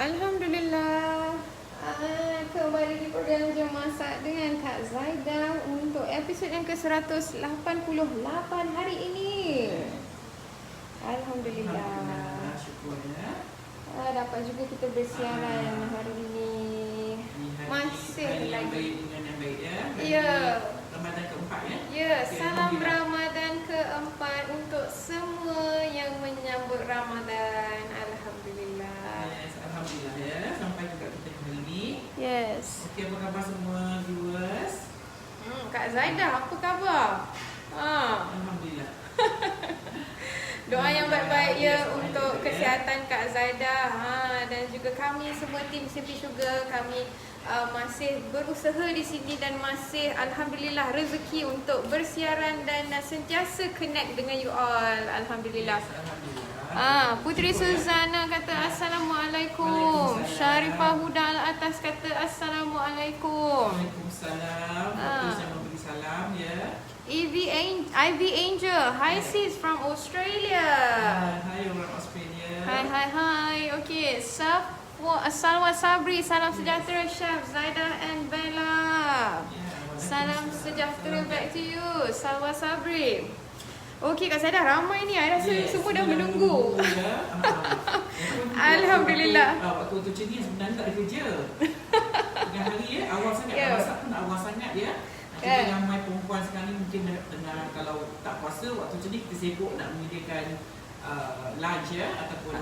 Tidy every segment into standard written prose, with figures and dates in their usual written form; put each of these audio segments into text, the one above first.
Alhamdulillah. Kembali di program Jom Masak dengan Kak Zaidah untuk episod yang ke-188 hari ini. Alhamdulillah. Syukur ya. Dapat juga kita bersiaran hari ini. Masih hari yang lagi. baik dengan yang baik ya. Ya. Ramadan keempat ya. Ya, Okey, salam Alhamdulillah. Ramadan keempat untuk semua yang menyambut Ramadan. Alhamdulillah. Yes, Alhamdulillah ya. Sampai juga kita hari ini. Yes. Okey, apa khabar semua viewers? Kak Zaidah, apa khabar? Alhamdulillah. Doa yang baik-baik ya Doa yang untuk baik-baik, kesihatan Kak Zaidah dan juga kami semua tim Simple Sugar. Kami masih berusaha di sini dan masih Alhamdulillah rezeki untuk bersiaran dan sentiasa connect dengan you all. Alhamdulillah. Yes, Alhamdulillah. Putri Syukur, ya. Suzana kata Assalamualaikum. Waalaikumsalam. Syarifah Huda Al-Atas kata Assalamualaikum. Waalaikumsalam. Fokus yang memberi salam ya. Ivy Angel, hi sis from Australia. Hai orang Australia. Hai. Okay, Salwa Sabri, salam sejahtera Chef Zaidah and Bella. Ya, Salam waalaikumsalam. sejahtera back to you, Salwa Sabri. Okay, Kak Zaidah ramai ni. I rasa Yes, semua dah sudah menunggu. ya. Alhamdulillah. Waktu kerja ni sebenarnya tak ada kerja. Tengah hari ya, awal sangat. Ya. Masak pun awal sangat ya. Kita Kan? ramai perempuan sekarang ni mungkin tengah kalau tak puasa waktu macam ni kita sibuk nak menyediakan lunch ya ataupun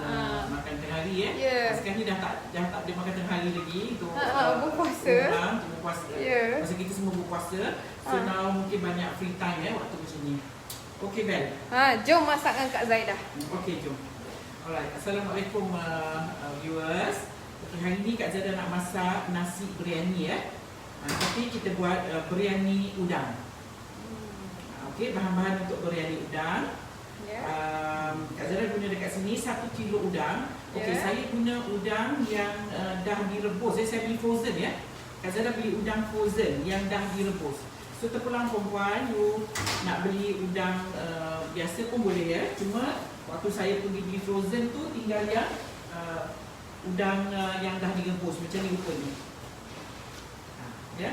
makan tengah hari ya. Ya. Sekarang ni dah tak ada makan tengah hari lagi untuk berpuasa. untuk berpuasa. Ya. Masa kita semua berpuasa. So now mungkin banyak free time ya waktu macam ni. Okey Bel. Jom masak dengan Kak Zaidah. Okey, jom. Alright, Assalamualaikum viewers. Okay, hari ni Kak Zaidah nak masak nasi biryani ya. Tapi kita buat biryani udang. Okey, bahan-bahan untuk biryani udang. Ya. Kak Zaidah guna dekat sini 1 kilo udang. Okey, Ya. saya guna udang yang dah direbus. Saya beli frozen ya. Kak Zaidah beli udang frozen yang dah direbus. So terpulang perempuan, you nak beli udang biasa pun boleh ya. Cuma waktu saya pergi beli frozen tu tinggal yang udang yang dah direbus macam ni rupanya. Ya.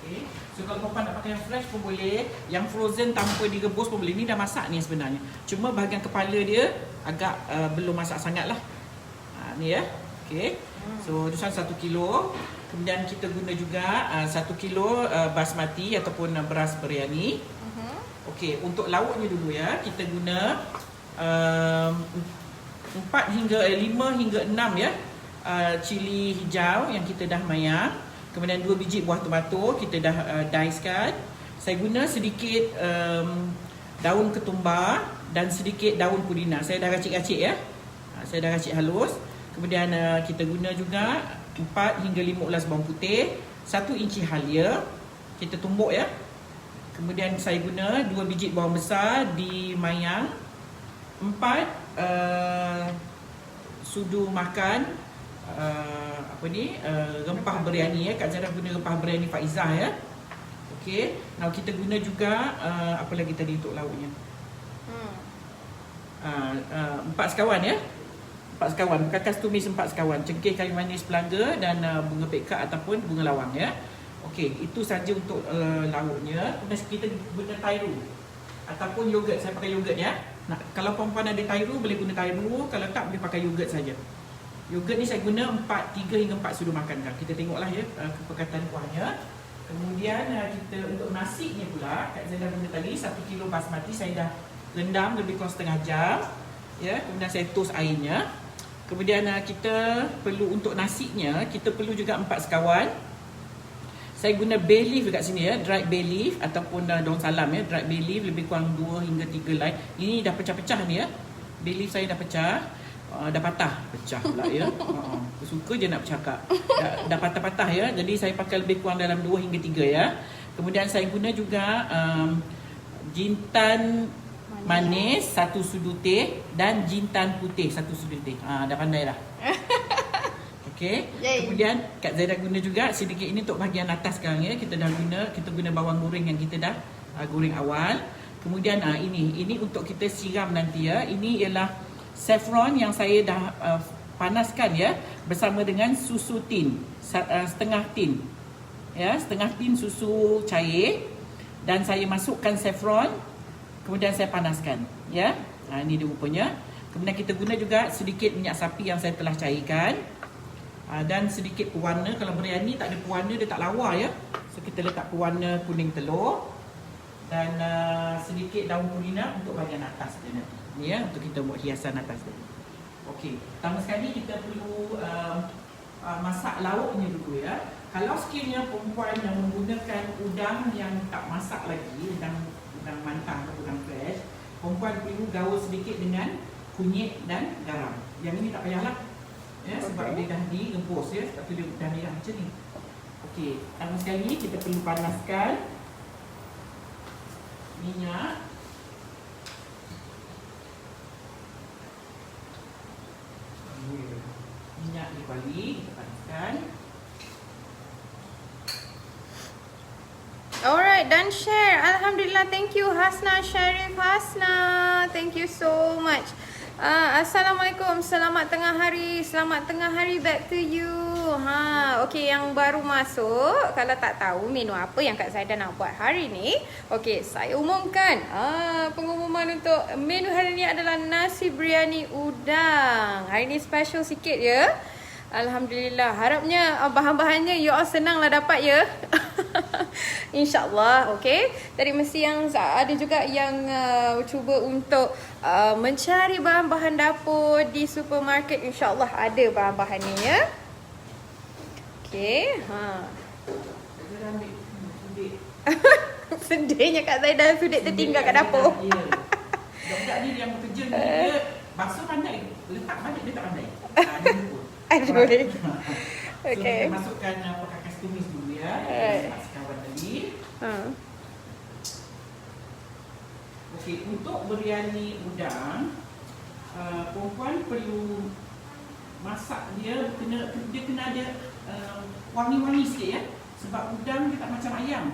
Okay. So kalau perempuan nak pakai yang fresh pun boleh, yang frozen tanpa direbus pun boleh. Ni dah masak ni sebenarnya. Cuma bahagian kepala dia agak belum masak sangat lah. Ni ya. Okay. So this one 1 kilo. Kemudian kita guna juga 1 kilo basmati ataupun beras biryani. Okey, untuk lauknya dulu ya, kita guna 5 hingga 6 ya cili hijau yang kita dah mayang. Kemudian 2 biji buah tomato kita dah dicekan. Saya guna sedikit daun ketumbar dan sedikit daun pudina. Saya dah racik-racik ya. Saya dah racik halus. Kemudian kita guna juga 4 hingga 5 ulas bawang putih, 1 inci halia kita tumbuk ya. Kemudian saya guna 2 biji bawang besar di mayang, 4 sudu makan rempah biryani ya. Kak Zaidah guna rempah biryani Faizah ya. Okey, now kita guna juga apa lagi tadi untuk lauknya? 4 sekawan ya. 4 sekawan, bukan khas tumis 4 sekawan. Cengkeh, kayu manis, pelangga dan bunga pekak ataupun bunga lawang ya. Okey, itu saja untuk lauknya. Kemudian kita guna tairu ataupun yogurt. Saya pakai yogurt ya. Kalau perempuan ada tairu boleh guna tairu, kalau tak boleh pakai yogurt saja. Yogurt ni saya guna 3 hingga 4 sudu makan. Kita tengoklah ya kepekatan kuahnya. Kemudian kita untuk nasinya pula, Kak Zaidah guna tadi 1 kilo basmati saya dah rendam lebih kurang setengah jam. Ya, kemudian saya toast airnya. Kemudian kita perlu untuk nasinya, kita perlu juga 4 sekawan. Saya guna bay leaf dekat sini ya, dried bay leaf ataupun daun salam ya, dried bay leaf lebih kurang 2 hingga 3 helai. Ini dah pecah-pecah ni ya. Bay leaf saya dah pecah. Dah patah, pecah pula ya. Suka je nak bercakap. Dah patah-patah ya. Jadi saya pakai lebih kurang dalam 2 hingga 3 ya. Kemudian saya guna juga jintan manis 1 sudu teh dan jintan putih 1 sudu teh. Dah pandai dah. Okey. Kemudian Kak Zaidah guna juga sedikit ini untuk bahagian atas sekarang ya. Kita guna bawang goreng yang kita dah goreng awal. Kemudian ini untuk kita siram nanti ya. Ini ialah saffron yang saya dah panaskan ya bersama dengan susu tin, setengah tin. Ya, setengah tin susu cair dan saya masukkan saffron, kemudian saya panaskan ya. Ini dia rupanya. Kemudian kita guna juga sedikit minyak sapi yang saya telah cairkan. Dan sedikit pewarna. Kalau biryani tak ada pewarna dia tak lawa ya. So kita letak pewarna kuning telur dan sedikit daun purina untuk bahagian atas dia nanti. Ya, untuk kita buat hiasan atas dia. Okey, pertama sekali kita perlu masak lauknya dulu ya. Kalau sekiranya perempuan yang menggunakan udang yang tak masak lagi, udang mantang atau udang fresh, perempuan perlu gaul sedikit dengan kunyit dan garam. Yang ini tak payahlah. Ya, sebab dia dah direbus ya, sebab tu dia dah merah macam ni. Okey, pertama sekali kita perlu panaskan minyak. Minyak di kuali kita panaskan. Alright, dan share. Alhamdulillah, thank you Hasna Sharif Hasna. Thank you so much. Assalamualaikum. Selamat tengah hari. Selamat tengah hari back to you. Okey, yang baru masuk, kalau tak tahu menu apa yang Kak Zaidah nak buat hari ni, okey, saya umumkan. Pengumuman untuk menu hari ni adalah nasi biryani udang. Hari ni special sikit ya. Alhamdulillah. Harapnya bahan-bahannya you all senanglah dapat ya. InsyaAllah. Okay. Tadi mesti yang ada juga yang cuba untuk mencari bahan-bahan dapur di supermarket. InsyaAllah ada bahan-bahannya ya. Okay. Sedihnya Kak Zaidah sudah tertinggal kat dapur. Budak-budak ni yang bekerja ni dia basuh pandai. Letak balik dia tak pandai. Dia lupa. Aduh. So Okay. kita masukkan perkakas tumis dulu ya. Sekawan tadi. Okey, untuk biryani udang, perempuan perlu masak dia kena ada wangi-wangi sikit ya. Sebab udang dia tak macam ayam.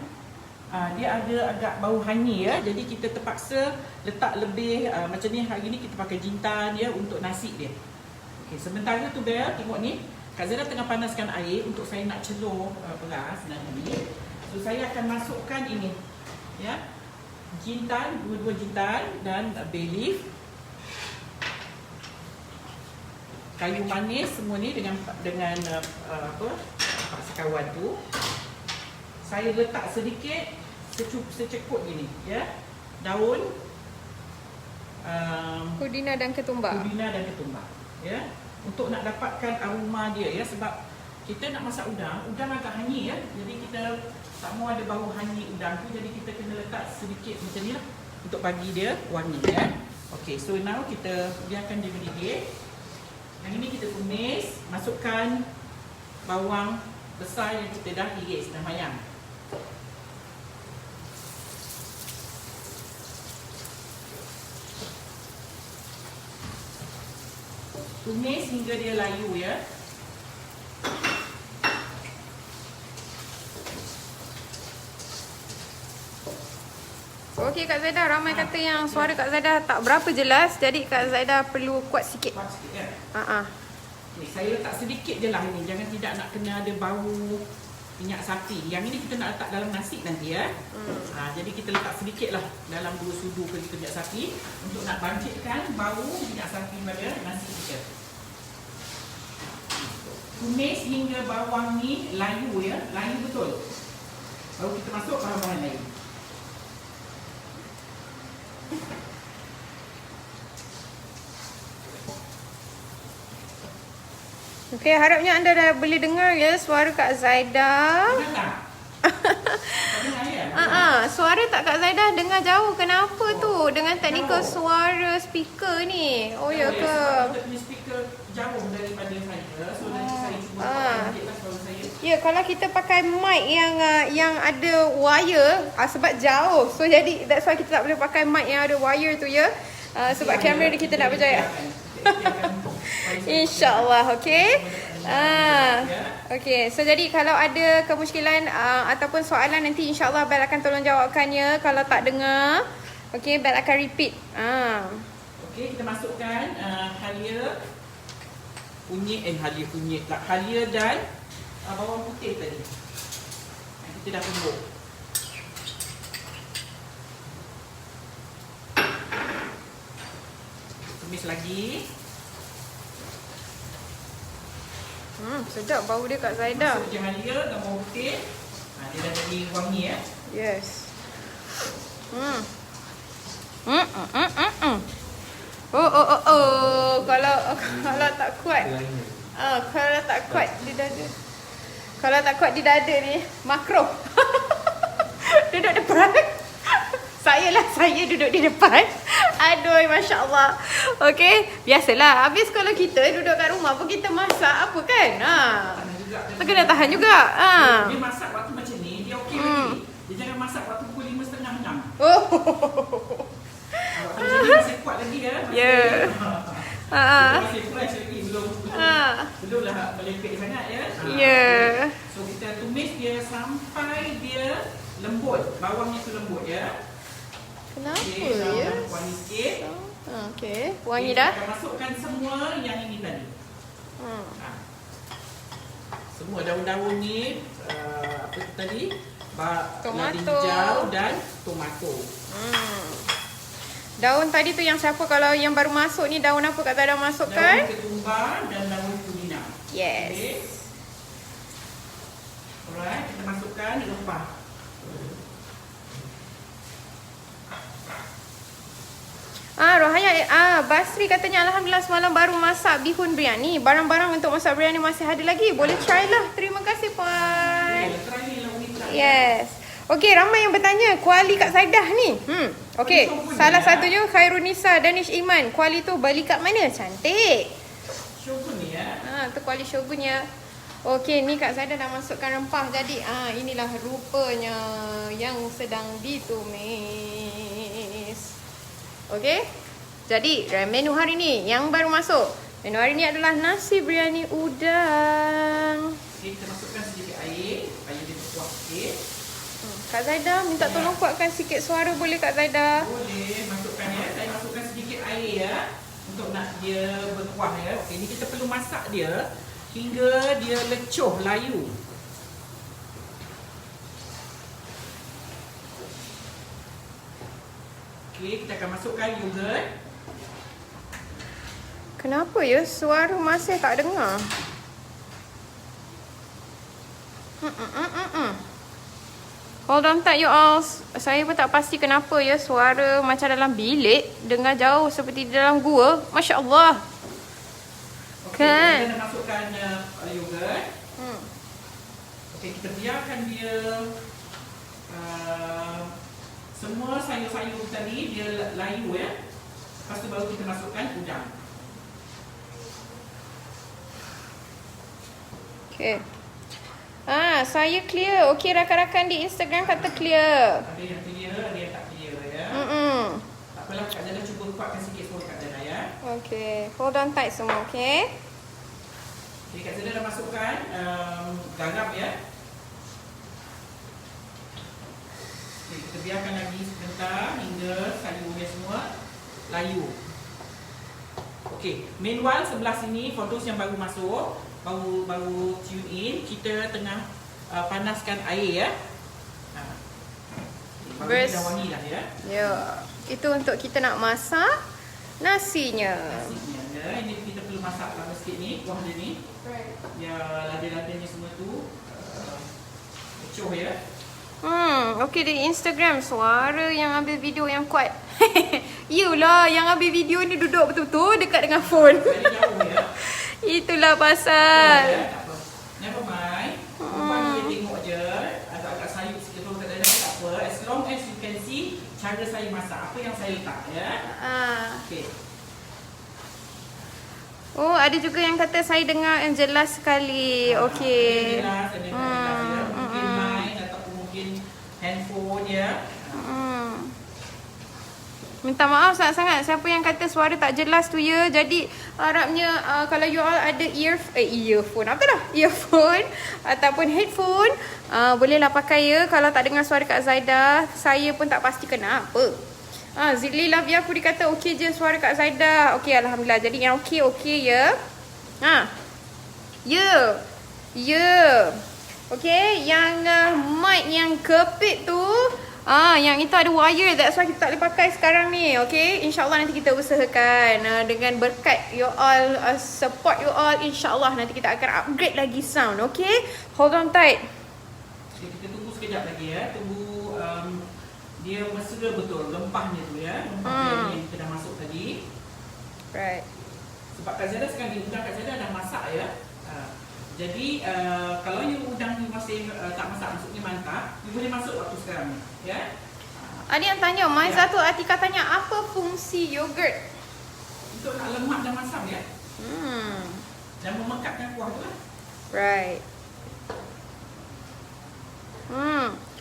Dia ada agak bau hanyi ya. Jadi kita terpaksa letak lebih macam ni. Hari ni kita pakai jintan ya untuk nasi dia. Okey, sementara tu Bel, tengok ni. Kak Zaidah tengah panaskan air untuk saya nak celur beras nanti. So saya akan masukkan ini. Ya. Jintan, dua-dua jintan dan bay leaf. Kayu manis semua ni dengan sekawan tu. Saya letak sedikit secekut gini ya. Daun Pudina dan ketumbar. Ya, untuk nak dapatkan aroma dia ya, sebab kita nak masak udang agak hanyi ya. Jadi kita tak mau ada bau hanyi udang tu, jadi kita kena letak sedikit macam ni lah untuk bagi dia wangi ya. Okey, so now kita biarkan dia mendidih. Yang ini kita tumis, masukkan bawang besar yang kita dah iris dan mayang. Tumis hingga dia layu ya. Okey Kak Zaidah, ramai kata yang suara Kak Zaidah tak berapa jelas, jadi Kak Zaidah perlu kuat sikit. Kuat sikit ya. Okay, saya letak sedikit je lah ini. Jangan tidak nak kena ada bau minyak sapi. Yang ini kita nak letak dalam nasi nanti ya. Jadi kita letak sedikit lah dalam 2 sudu ke minyak sapi untuk nak bangkitkan bau minyak sapi pada nasi kita. Tumis hingga bawang ni layu ya, layu betul. Baru kita masuk bahan-bahan lain. Okey, harapnya anda dah boleh dengar ya suara Kak Zaidah. Dengar tak? Tak dengar ya? Suara tak Kak Zaidah dengar jauh. Kenapa tu? Dengan teknikal suara speaker ni. Oh ya ke? Sebab kita punya speaker jauh daripada saya. So nanti saya cuba sedikitlah suara saya. Ya, kalau kita pakai mic yang ada wire, sebab jauh. So jadi that's why kita tak boleh pakai mic yang ada wire tu ya. Sebab kamera kita nak berjaya. InsyaAllah, okey. Okey, so jadi kalau ada kemusykilan ataupun soalan nanti insyaAllah Bel akan tolong jawabkannya. Kalau tak dengar, okey, Bel akan repeat. Okey, kita masukkan halia. halia kunyit lah. Halia dan bawang putih tadi. Kita dah tumbuk. Tumis lagi. Sedap bau dia Kak Zaidah. Masuk je halia dan bawang putih. Dia dah jadi wangi ya. Yes. Kalau tak kuat. Kalau tak kuat di dada. Kalau tak kuat di dada ni, makro. Duduk depan. Saya duduk di depan. Aduh, Masya Allah. Okay, biasalah. Habis kalau kita duduk kat rumah pun kita masak apa kan? Kita kena tahan juga. Dia masak waktu macam ni, dia okey lagi. Dia jangan masak waktu pukul 5.30, 6. Oh. Waktu macam ni masih kuat lagi ya. Masih fresh lagi. Belumlah melepek sangat ya. So kita tumis dia sampai dia lembut. Bawangnya tu lembut ya. Kenapa Okey, ya? wangi sikit. Okey, wangi dah. Kita masukkan semua yang ini tadi. Semua daun-daun ni apa tu tadi? Lada hijau dan tomato. Daun tadi tu yang siapa kalau yang baru masuk ni daun apa Kak Zaidah masukkan? Daun ketumbar dan daun kumina. Yes. Okay. Alright, kita masukkan rempah. Rohaya, Basri katanya Alhamdulillah semalam baru masak bihun biryani. Barang-barang untuk masak biryani masih ada lagi. Boleh try lah. Terima kasih Puan. Yes. Okey, ramai yang bertanya kuali Kak Zaidah ni. Okey, salah satunya Khairunisa Danish Iman. Kuali tu beli kat mana? Cantik. Shogun ni ya. Tu kuali shogunnya. Okey, ni Kak Zaidah dah masukkan rempah. Jadi, inilah rupanya yang sedang ditumis. Okey. Jadi, menu hari ni yang baru masuk. Menu hari ni adalah nasi biryani udang. Okay, kita masukkan sedikit air supaya dia berkuah sikit. Kak Zaidah minta tolong kuatkan sikit suara boleh Kak Zaidah? Boleh, masukkan ya. Saya masukkan sedikit air ya untuk nak dia berkuah ya. Okey, ni kita perlu masak dia hingga dia lecuh, layu. Okey, kita akan masukkan yogurt. Kenapa ya suara masih tak dengar? Hold on tight you all. Saya pun tak pasti kenapa ya suara macam dalam bilik dengar jauh seperti di dalam gua. Masya Allah. Okey, Kan? kita nak masukkan yogurt. Okey, kita biarkan dia semua sayur-sayur tadi dia layu ya. Lepas tu baru kita masukkan udang. Okey. Saya clear. Okey, rakan-rakan di Instagram kata clear. Ada yang clear, ada yang tak clear ya. Tak apalah, Kak Zaidah cuba kuatkan sikit suara Kak Zaidah ya. Okey, hold on tight semua, okey? Jadi Kak Zaidah dah masukkan garam ya. Okay, kita biarkan lagi sebentar hingga sayurnya semua layu. Okey, meanwhile sebelah sini for those yang baru masuk, baru tune in, kita tengah panaskan air ya. Baru dah wangi lah ya. Ya, itu untuk kita nak masak nasinya. Nasinya ya. Ini kita perlu masak lama sikit ni, kuah dia ni. Ya, lada-ladanya semua tu kecoh ya. Okey di Instagram suara yang ambil video yang kuat. Yulah, yang ambil video ni duduk betul-betul dekat dengan phone. Dari jauh ya. Itulah pasal. Tak apa. Never mind. Rumah dia tengok je. Agak-agak sayur sikit tu tak apa. As long as you can see cara saya masak. Apa yang saya letak ya. Okey. Oh, ada juga yang kata saya dengar yang jelas sekali. Okey. Jelas, ada jelas ya. Mungkin mic ataupun mungkin handphone ya. Minta maaf sangat-sangat siapa yang kata suara tak jelas tu ya. Jadi harapnya kalau you all ada earphone apa dah? Earphone ataupun headphone bolehlah pakai ya. Kalau tak dengar suara Kak Zaidah, saya pun tak pasti kenapa. Zidli Lavia aku dikata okey je suara Kak Zaidah. Okey alhamdulillah. Jadi yang okey ya. Ha. Ya. Ya. Okay, yang mic yang kepit tu, yang itu ada wire, that's why kita tak boleh pakai sekarang ni. Okay, InsyaAllah nanti kita usahakan dengan berkat you all, support you all, InsyaAllah nanti kita akan upgrade lagi sound. Okay, hold on tight. Okay, kita tunggu sekejap lagi ya. Tunggu dia mesra betul rempahnya tu ya. Rempah yang kita dah masuk tadi. Right. Sebab Kak Zara sekarang ni udang Kak Zara dah masak ya. Jadi kalau you udang you masih tak masak, maksudnya mantap, you boleh masuk waktu sekarang ni ya. Ada yang tanya, Maiza tu Atika tanya apa fungsi yogurt? Untuk nak lemak dan masam ya. Dan memekatkan kuah tu lah. Right.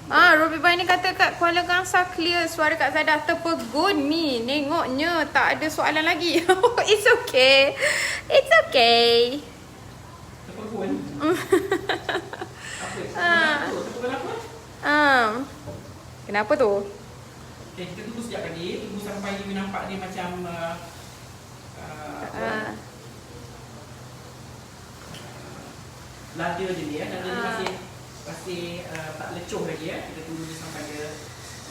Ruby Bai ni kata kat Kuala Kangsar clear suara Kak Zaida, terpegun ni. Nengoknya tak ada soalan lagi. It's okay. It's okay. Terpegun. Apa? Terpegun apa? Kenapa tu? Okay, kita tunggu sekejap lagi. Tunggu sampai you nampak dia macam lada je dia. Lada dia masih tak lecuh lagi ya. Kita tunggu dia sampai dia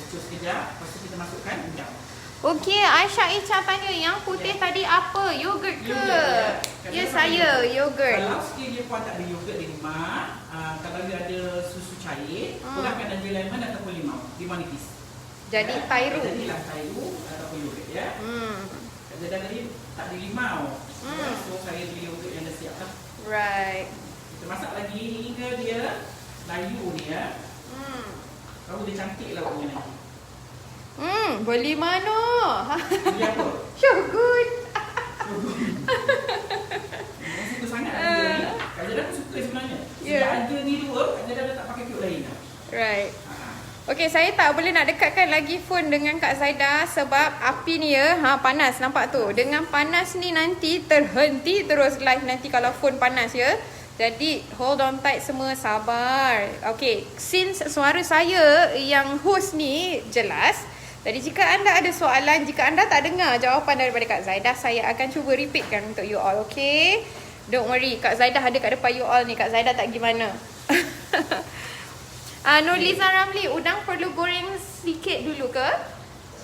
lecuh sekejap. Lepas tu kita masukkan udang. Okey, Aisyah Icha tanya yang putih tadi apa? Yogurt ke? Yogurt, Ya, saya yogurt. Kalau sekiranya puan tak ada yogurt di rumah, kalau dia ada susu cair, kurangkan ada lemon ataupun limau. Limau nipis. Jadi ya, tairu. Jadilah tairu ataupun yogurt ya. Jadi tadi tak ada limau. So saya beli yogurt yang dah siap lah. Right. Kita masak lagi hingga dia layu ni ya. Baru dia cantik lauknya nanti. Beli mana? Beli apa? Syukur. Saya suka sangat dia ni. Kak Zara pun suka sebenarnya. Sebab ada ni dua, Kak Zara dah tak pakai piuk lain dah. Right. Okey, saya tak boleh nak dekatkan lagi phone dengan Kak Zaida sebab api ni ya, panas, nampak tu. Dengan panas ni nanti terhenti terus live nanti kalau phone panas ya. Jadi hold on tight semua, sabar. Okey, since suara saya yang host ni jelas, jadi jika anda ada soalan, jika anda tak dengar jawapan daripada Kak Zaida, saya akan cuba repeatkan untuk you all, okey? Don't worry, Kak Zaida ada kat depan you all ni. Kak Zaida tak gimana. Nurliza Ramli, udang perlu goreng sikit dulu ke?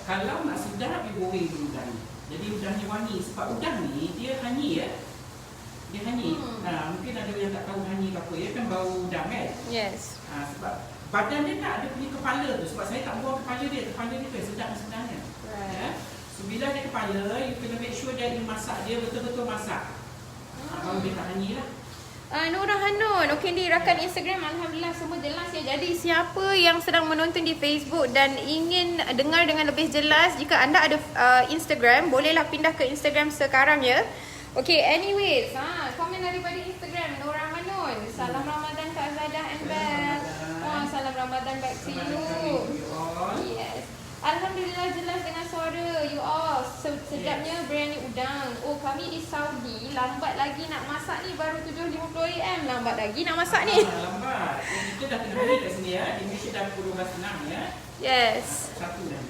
Kalau nak sedap, dia goreng dulu udang. Jadi udangnya wangi. Sebab udang ni, dia honey ya. Dia honey. Mungkin ada yang tak tahu honey ke apa ya, kan bau udang kan? Yes. Sebab badan dia tak ada punya kepala tu. Sebab saya tak buang kepala dia. Kepala dia tu sedap sebenarnya. Right. Ya? So bila dia kepala, you kena make sure dia masak dia betul-betul masak. Baru dia tak honey lah. Nurah Hanun, okey ni rakan Instagram, Alhamdulillah semua jelas ya. Jadi siapa yang sedang menonton di Facebook dan ingin dengar dengan lebih jelas, jika anda ada Instagram, bolehlah pindah ke Instagram sekarang ya. Okey, anyways, komen daripada Instagram Nurah Hanun. Salam Ramadan Kak Zaida and Bel. Salam Ramadan back to you. Yes. Alhamdulillah jelas dengan suara you all. Sedapnya biryani udang. Oh, kami di Saudi lambat lagi nak masak ni, baru 7.50 AM. Lambat lagi nak masak ni. Lambat. Kita dah tengah hari kat sini ya. Di Malaysia dah pukul 12.06 ya. Yes. Satu dah.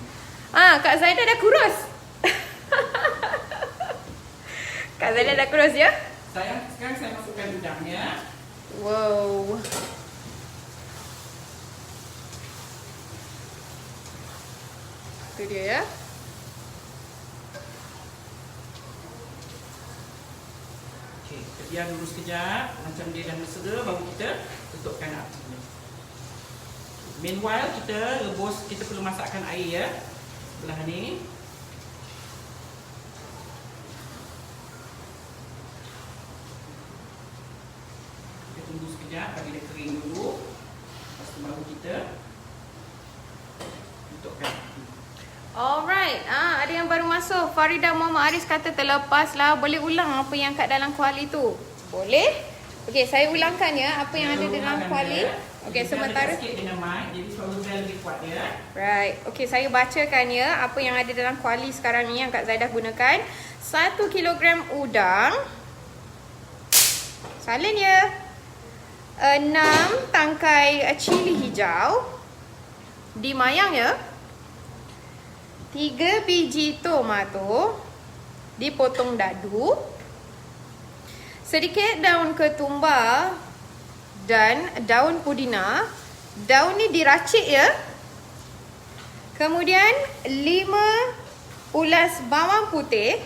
Kak Zaida dah kurus. Kak Zaida dah kurus ya? Sekarang saya masukkan udangnya. Wow. Itu dia ya. Okey, kita biar dulu sekejap. Macam dia dah mesra, baru kita tutupkan apinya. Meanwhile, kita rebus, kita perlu masakkan air ya. Sebelah ni. Kita tunggu sekejap, bagi dia kering dulu. Lepas tu baru kita tutupkan api. Alright, ada yang baru masuk. Farida Muhammad Aris kata terlepaslah. Boleh ulang apa yang kat dalam kuali tu? Boleh? Okey, saya ulangkan ya apa yang ada dalam kuali. Okey, sementara. Sikit dengan mic, jadi suara bel lebih kuat ya. Right. Okey, saya bacakan ya apa yang ada dalam kuali sekarang ni yang Kak Zaida gunakan. 1 kilogram udang. Salin ya. 6 tangkai cili hijau. Dimayang ya. 3 biji tomato dipotong dadu. sedikit daun ketumbar dan daun pudina. Daun ni diracik ya. Kemudian 5 ulas bawang putih,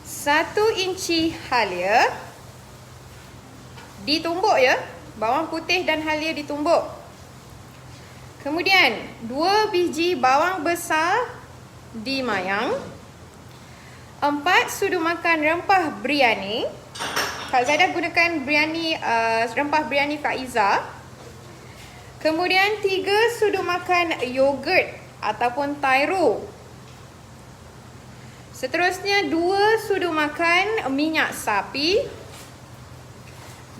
1 inci halia. Ditumbuk ya. Bawang putih dan halia ditumbuk. Kemudian 2 biji bawang besar dimayang, 4 sudu makan rempah biryani. Kak Zaidah gunakan biryani, rempah biryani Faiza. Kemudian 3 sudu makan yogurt ataupun Tyro. Seterusnya 2 sudu makan minyak sapi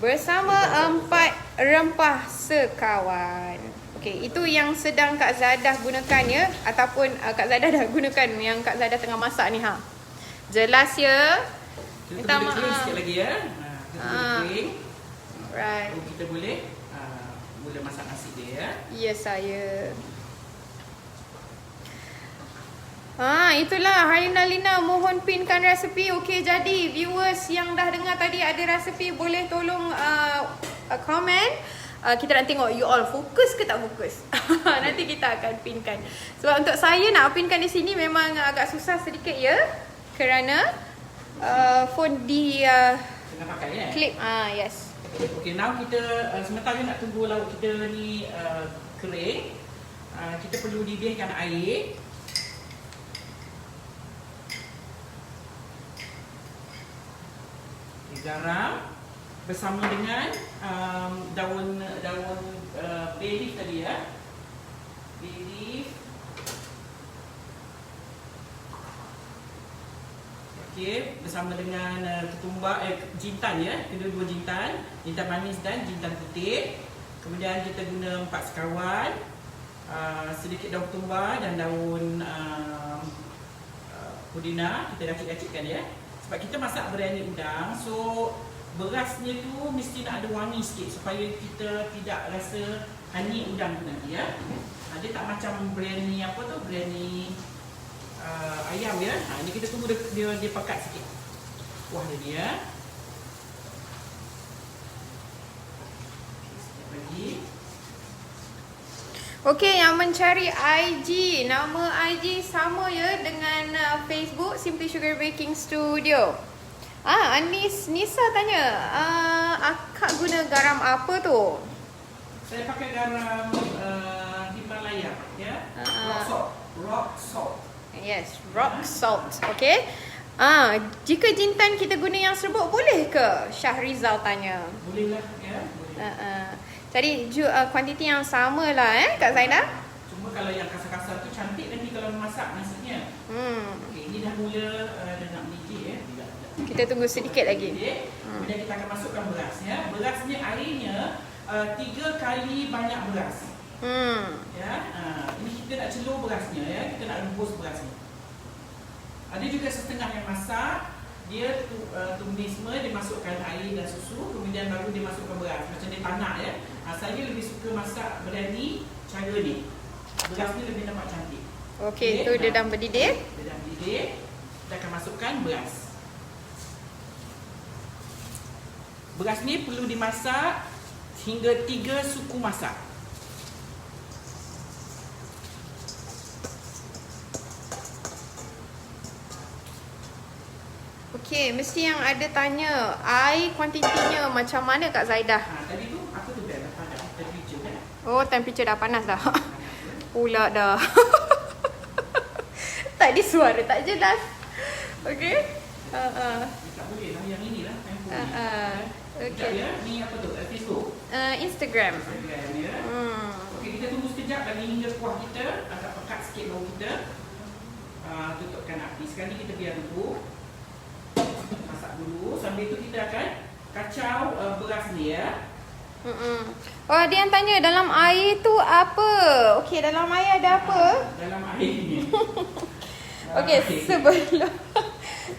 bersama 4 rempah sekawan. Okey, itu yang sedang Kak Zadah gunakan ya, ataupun Kak Zadah dah gunakan yang Kak Zadah tengah masak ni ha. Jelas ya? Kita boleh kering sikit lagi ya. Kita boleh kering. Right. Kita boleh mula masak nasi dia ya. Ya saya. Itulah Harina Lina, mohon pinkan resepi. Okey, jadi viewers yang dah dengar tadi ada resepi, boleh tolong komen. Kita nak tengok you all fokus ke tak fokus. Nanti kita akan pinkan. Sebab untuk saya nak pinkan di sini memang agak susah sedikit ya. Kerana phone di tengah pakai ya. Clip. Yes. Okay, now kita sementara nak tunggu lauk kita ni kering, kita perlu didihkan air. Garam bersama dengan daun bay leaf tadi ya. Bay leaf. Okey, bersama dengan ketumbar jintan ya, kedua-dua jintan manis dan jintan putih. Kemudian kita guna 4 sekawan, sedikit daun ketumbar dan daun pudina, kita racik-racikkan ya. Sebab kita masak biryani udang, so berasnya tu mesti nak ada wangi sikit supaya kita tidak rasa honey udang tu nanti ya. Dia tak macam biryani biryani ayam ya. Ini kita tunggu dia pekat sikit. Kuah dia. Sikit lagi. Okey, yang mencari IG, nama IG sama ya dengan Facebook Simply Sugar Baking Studio. Anis Nisa tanya, akak guna garam apa tu? Saya pakai garam Himalaya ya. Rock salt. Yes, rock salt. Okey. Jika jintan kita guna yang serbuk boleh ke? Syahrizal tanya. Boleh lah ya. Boleh. Jadi kuantiti yang sama lah Kak Zaidah. Cuma kalau yang kasar-kasar tu cantik nanti kalau memasak nasinya. Okey, ini dah mula dah nak mendidih ya. Kita tunggu sedikit lagi. Kemudian kita akan masukkan beras ya. Beras ni airnya 3 kali banyak beras. Ya. Ini kita nak celur berasnya ya. Kita nak rebus beras ni. Ada juga setengah yang masak, dia tumis semua, dia masukkan air dan susu, kemudian baru dia masukkan beras. Macam dia tanak ya. Saya lebih suka masak biryani cara ni. Beras ni lebih nampak cantik. Okey, tu dia dah mendidih. Dia dah mendidih. Kita akan masukkan beras. Beras ni perlu dimasak hingga 3 suku masak. Okey, mesti yang ada tanya air kuantitinya macam mana Kak Zaidah? Tadi tu apa tu dah panas temperature kan? Oh, temperature dah panas dah. Pula dah. Tadi suara tak jelas. Okey. Tak boleh lah yang inilah Okey. Ya, ni apa tu? Facebook. Instagram. Instagram ya. Okey, kita tunggu sekejap lagi hingga kuah kita agak pekat sikit bau kita. Tutupkan api. Sekali kita biar dulu. Masak dulu. Sambil itu kita akan kacau beras ni ya. Oh, ada yang tanya dalam air tu apa? Okey, dalam air ada apa? Dalam air ni. Okey,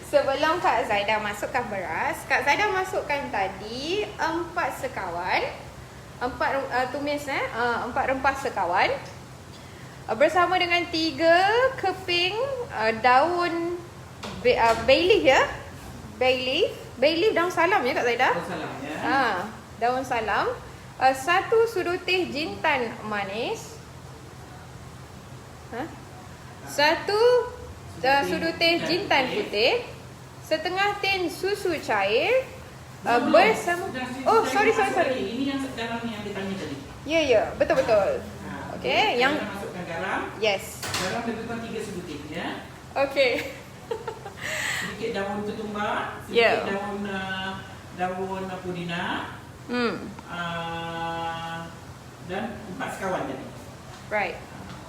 sebelum Kak Zaidah masukkan beras, Kak Zaidah masukkan tadi 4 sekawan. 4 tumis 4 rempah sekawan. Bersama dengan 3 keping daun bay leaf ya. bay leaf. Bay leaf daun salam ya Kak Zaidah? Daun salam ya. Daun salam. 1 sudu teh jintan manis. 1 sudu teh jintan putih. Setengah tin susu cair. Bersama. Oh, sorry. Ini yang garam yang ditanya tadi. Ya, betul. Okey, yang kita masukkan garam. yes. Garam lebih kurang 3 sudu teh ya. Okey. Sedikit daun ketumbar, Ya. sedikit daun pudina. Dan 4 sekawan tadi. Right.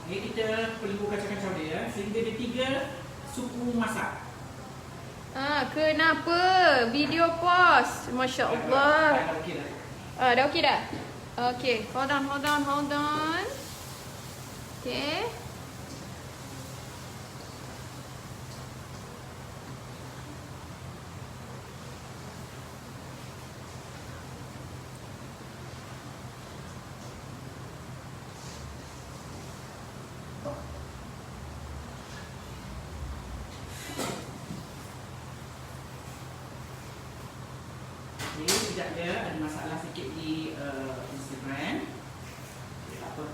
Okay, kita perlu kacau-kacau dia sehingga dia 3 suku masak. Kenapa? Video pause. Masya Allah. Dah okey dah. Dah okey dah? Okay, hold on. Okay. Okay, sekejap dia ada masalah sikit di Instagram. Okay, tak apa.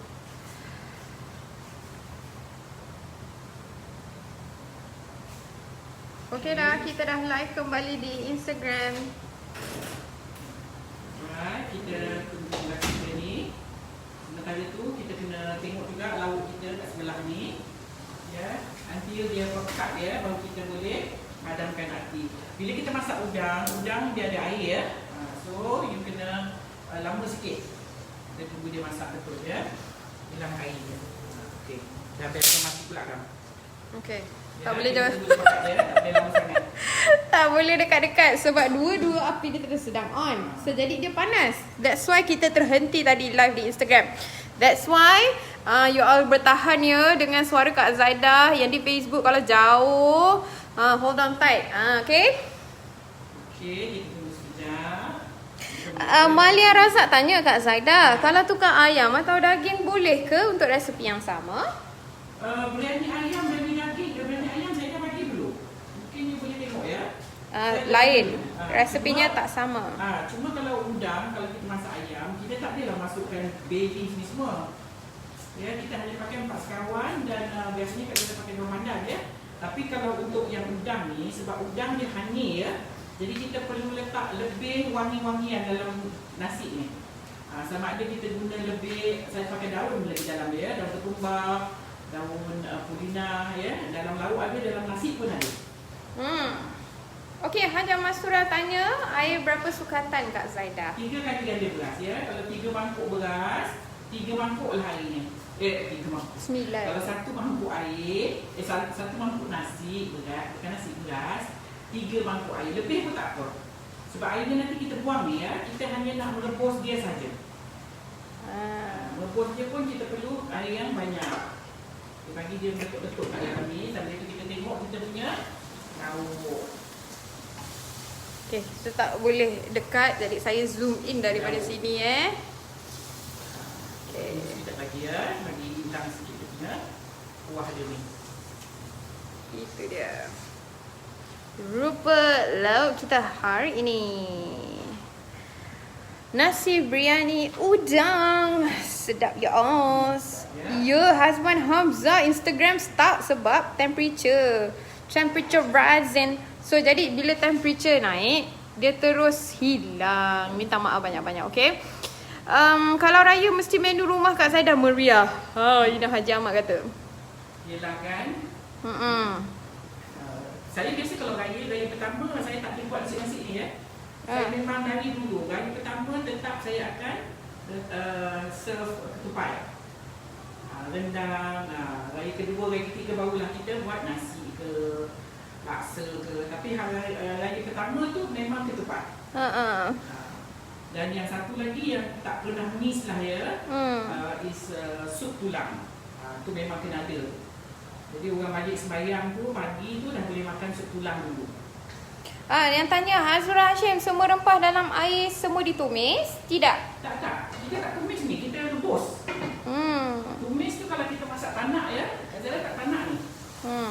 Okay dah, kita dah live kembali di Instagram. Alright, kita tunggu kita ni. Sementara tu kita kena tengok juga lauk kita kat sebelah ni. Ya, until dia pekat dia baru kita boleh padamkan api. Bila kita masak udang dia ada air. So you kena lama sikit. Kita tunggu dia masak betul ya. Hilang air dia. Okey. Dah biarkan mati pula kan. Okay. Ya, Tak boleh kita jauh. tunggu dia pekat dia, tak boleh lama sangat. Tak boleh dekat-dekat sebab dua-dua api dia terus sedang on. So jadi dia panas. That's why kita terhenti tadi live di Instagram. That's why you all bertahan ya dengan suara Kak Zaidah yang di Facebook kalau jauh. Hold on tight. Okay. Okey, kita tunggu sekejap. Malia Razak tanya Kak Zaidah, kalau tukar ayam atau daging boleh ke untuk resepi yang sama? Biryani ayam, biryani daging, biryani ayam saya dah bagi dulu. Mungkin you boleh tengok ya. Lain. Resepinya tak sama. Cuma kalau udang, kalau kita masak ayam, kita tak adalah masukkan bay leaf ni semua. Ya, kita hanya pakai 4 sekawan dan biasanya kita pakai daun pandan ya. Tapi kalau untuk yang udang ni, sebab udang dia honey ya, jadi kita perlu letak lebih wangi-wangian dalam nasi ni. Sama ada kita guna lebih, saya pakai daun lagi dalam dia, daun ketumbar, daun pudina ya, dalam lauk ada, dalam nasi pun ada. Okey, Hajar Mastura tanya air berapa sukatan Kak Zaidah? 3 kali ganda beras ya. Kalau 3 mangkuk beras, 3 mangkuk lah airnya. 3 mangkuk. 9. Kalau 1 mangkuk air, 1 mangkuk nasi beras, bukan nasi beras, 3 mangkuk air. Lebih pun tak apa. Sebab airnya nanti kita buang ni ya, kita hanya nak merebus dia saja. Merebus dia pun kita perlu air yang banyak. Kita bagi dia betul-betul kat dalam ni, sambil itu kita tengok kita punya lauk. Okey, kita tak boleh dekat jadi saya zoom in daripada sini Okay. Sekejap lagi ya, bagi hilang sikit dia punya kuah dia ni. Itu dia. Rupa lauk kita hari ini. Nasi biryani udang. Sedap ya Os. Ya, husband Hamzah Instagram stuck sebab temperature rising. So jadi bila temperature naik, dia terus hilang. Minta maaf banyak-banyak, okey? Kalau raya mesti menu rumah Kak Zaidah meriah. Ina Haji Ahmad kata. Yelah kan? Saya biasa kalau raya pertama saya tak boleh buat nasi-nasi ni ya. Saya memang dari dulu, raya pertama tetap saya akan serve ketupat. Rendang, raya kedua, raya ketiga barulah kita buat nasi ke, laksa ke. Tapi raya pertama tu memang ketupat. Dan yang satu lagi yang tak pernah miss lah ya, is sup tulang. Tu memang kena ada. Jadi orang balik sembahyang tu, pagi tu dah boleh makan sup tulang dulu. Yang tanya Hazura Hashim, semua rempah dalam air semua ditumis? Tidak. Tak. Kita tak tumis ni, kita rebus. Tumis tu kalau kita masak tanak ya, Kak Zaidah tak tanak ni.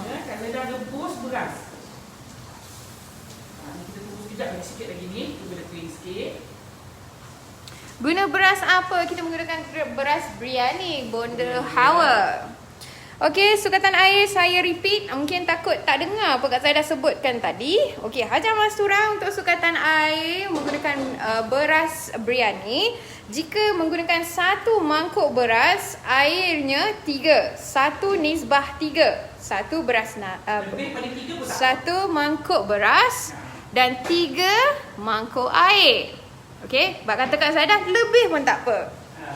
Ya, Kak Zaidah rebus beras. Ni kita lagi sikit lagi ni. Cuba dia kering sikit. Guna beras apa? Kita menggunakan beras biryani Bonda Hawa. Okey, sukatan air saya repeat. Mungkin takut tak dengar apa Kak Zaidah sebutkan tadi. Okey, Hajar Mastura untuk sukatan air menggunakan beras biryani. Jika menggunakan 1 mangkuk beras, airnya 3. 1 nisbah 3. 1 beras Lebih pada 3 pun tak. 1 mangkuk beras dan 3 mangkuk air. Okey, bak kata Kak Zaidah lebih pun tak apa.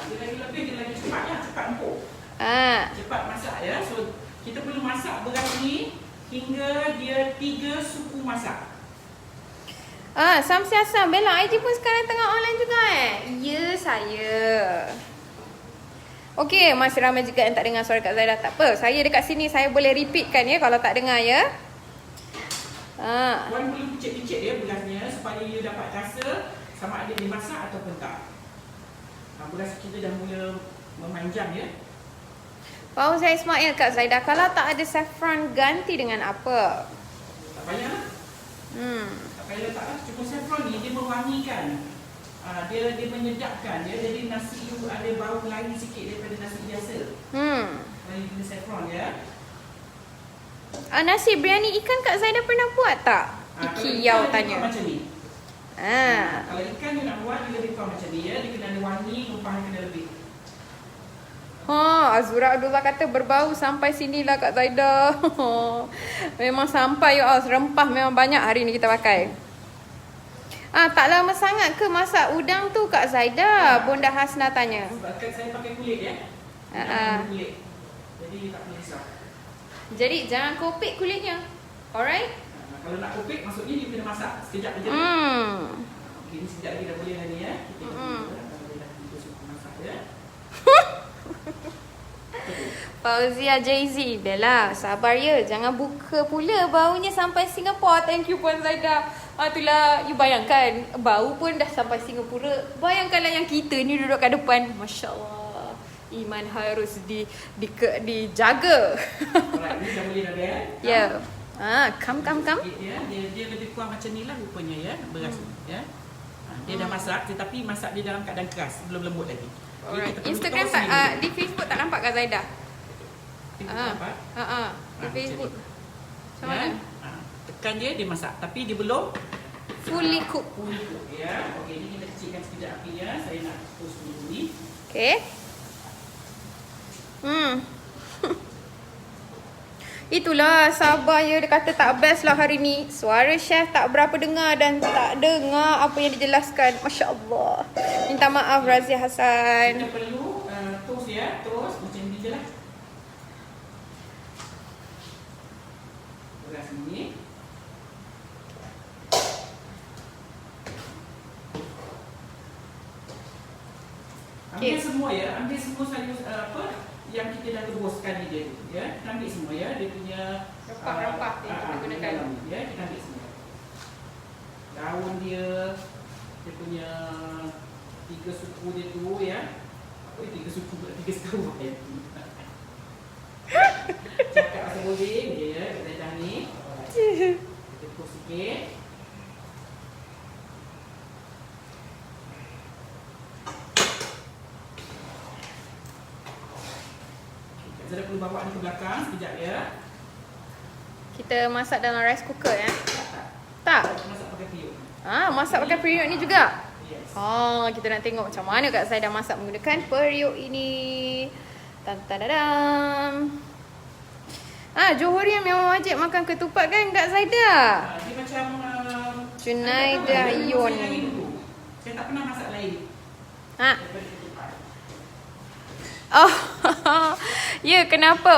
Dia lagi lebih, dia lagi cepat ya, cepat empuk. Cepat masak ya. So kita perlu masak beras ni hingga dia 3 suku masak. Samsiasam Bella, IG pun sekarang tengah online juga Ya, saya. Okey, masih ramai juga yang tak dengar suara Kak Zaidah. Tak apa, saya dekat sini saya boleh repeatkan ya kalau tak dengar ya. Puan perlu picit-picit dia berasnya supaya dia dapat rasa sama ada dia masak ataupun tak. Beras kita dah mula memanjang ya. Fauzia Ismail, Kak Zaidah, kalau tak ada saffron ganti dengan apa? Tak payah. Tak payah letak lah. Cuma saffron ni dia mewangikan. Dia menyedapkan ya. Jadi nasi tu ada bau lain sikit daripada nasi biasa. Kalau you guna saffron ya. Nasi biryani ikan Kak Zaidah pernah buat tak? Iki Yau tanya. Macam ni. Kalau ikan you nak buat, dia lebih kurang macam ni ya. Dia kena ada wangi, rempah kena lebih. Azura Abdullah kata berbau sampai sinilah Kak Zaidah. Memang sampai ya, rempah memang banyak hari ni kita pakai. Tak lama sangat ke masak udang tu Kak Zaidah? Bonda Hasna tanya. Sebabkan saya pakai kulit ya. Kulit. Jadi tak perlu risau. Jadi jangan kopik kulitnya. Alright? Kalau nak kopik, maksudnya dia kena masak sekejap aja. Okay, ni sekejap lagi dah boleh dah ni ya. Kita dah suka masak ya. Fauzia Jay-Z, Bella, sabar ya. Jangan buka pula baunya sampai Singapura. Thank you Puan Zaidah. Itulah, you bayangkan bau pun dah sampai Singapura. Bayangkanlah yang kita ni duduk kat depan. Masya Allah, iman harus dijaga. Alright, ni dah boleh dah ya. Ya. Come. Dia lebih kurang macam ni lah rupanya ya. Beras ya. Dia dah masak, tetapi masak dia dalam keadaan keras, belum lembut lagi. Alright. Instagram tak, di Facebook tak nampak Kak Zaidah? Di Facebook. Macam mana? Tekan dia masak, tapi dia belum fully cook. Ya. Okey, ni kita kecilkan sekejap apinya. Saya nak toast dulu ni. Okey. Itulah sabar ya, dia kata tak best lah hari ni. Suara chef tak berapa dengar dan tak dengar apa yang dijelaskan. Masya Allah. Minta maaf Razia Hassan. Kita perlu toast ya, toast macam ni je lah. Beras ni. Ambil semua ya, ambil semua sayur yang kita dah rebuskan ni dia ya. Kita ambil semua ya, dia punya rempah-rempah yang kita gunakan ya, kita ambil semua. Daun dia punya 3 suku dia tu ya. Apa 3 suku pula 3 sekawan ya. Cakap asal boleh dia ya, kita dah ni. Kita tukus sikit. Saya perlu bawa ni ke belakang sekejap ya. Kita masak dalam rice cooker ya? Tak? Masak pakai periuk. Masak pakai periuk ni juga? Yes. Kita nak tengok macam mana Kak Zaidah masak menggunakan periuk ini. Tan-tan-tan. Johorian memang wajib makan ketupat kan Kak Zaidah? Dia macam Junaidah Yon. Saya tak pernah masak lain. Ya, kenapa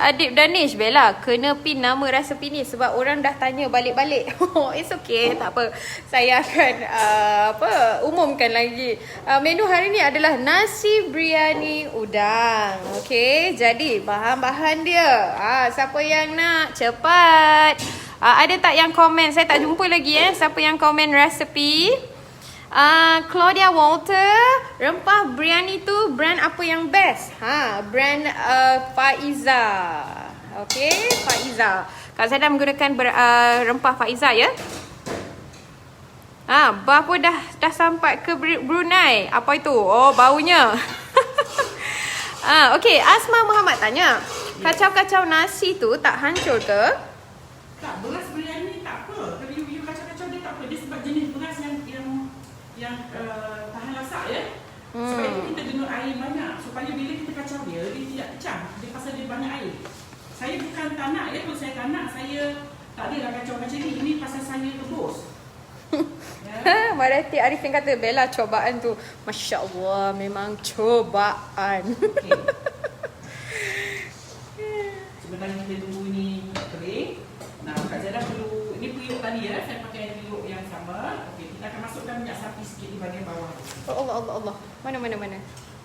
Adib Danish Bella kena pin nama resepi ni sebab orang dah tanya balik-balik. It's okay, tak apa. Saya akan umumkan lagi. Menu hari ni adalah nasi biryani udang. Okey, jadi bahan-bahan dia. Siapa yang nak cepat? Ada tak yang komen? Saya tak jumpa lagi siapa yang komen resepi. Claudia Walter, rempah biryani tu brand apa yang best? Brand Faiza. Okey, Faiza. Kak Zaidah menggunakan rempah Faiza ya. Bah pun dah sampai ke Brunei. Apa itu? Oh, baunya. Okey, Asma Muhammad tanya, kacau-kacau nasi tu tak hancur ke? Tak, beras biryani tak apa. Kalau you kacau-kacau dia tak apa. Dia sebab jenis beras yang tahan lasak ya. Sebab itu kita guna air banyak supaya bila kita kacau dia tidak pecah. Dia pasal dia banyak air. Saya bukan tak nak ya. Kalau saya tak nak, saya tak adalah kacau macam ni. Ini pasal saya rebus. Ya. Marati Arifin kata, Bella, cobaan tu Masya Allah, memang cobaan. Okay. Sebentar kita tunggu ni kering. Nah, Kak Zara perlu, ini periuk tadi ya. Saya pakai periuk yang sama. Okey, kita akan masukkan minyak sapi sikit di bahagian bawah. Oh Allah. Mana.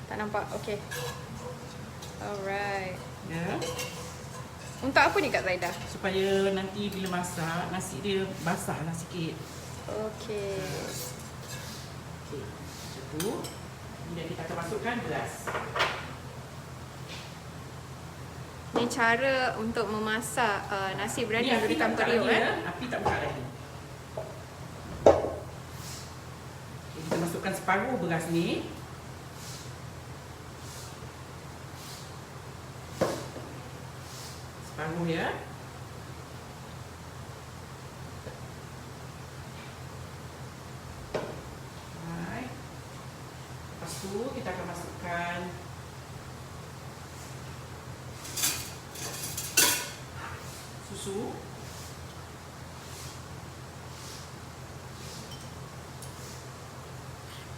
Tak nampak. Okey. Alright. Ya. Untuk apa ni Kak Zaidah? Supaya nanti bila masak, nasi dia basahlah sikit. Okey. Okey, macam tu. Kemudian kita akan masukkan beras. Ni cara untuk memasak nasi biryani Ni api menggunakan tak buka periuk lagi kan? ya. Api tak buka lagi. Okey, kita masukkan separuh beras ni. Separuh ya. Alright. Lepas tu kita akan masukkan susu.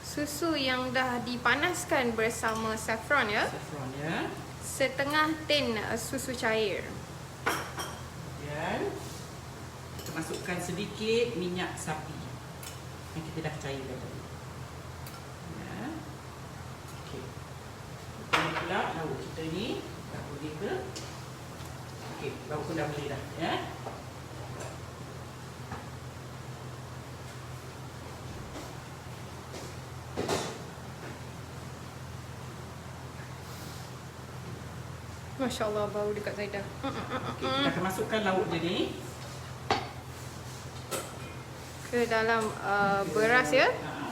Susu yang dah dipanaskan bersama saffron ya. Saffron ya. Setengah tin susu cair. Kemudian kita masukkan sedikit minyak sapi yang kita dah cairkan tadi. Ya. Okey. Ini pula lauk kita ni dah boleh ke? Okey, lauk pun dah boleh dah ya. Masya Allah, bau dekat Zaidah. Okey, kita akan masukkan lauk dia ni Ke dalam beras ya. Ha.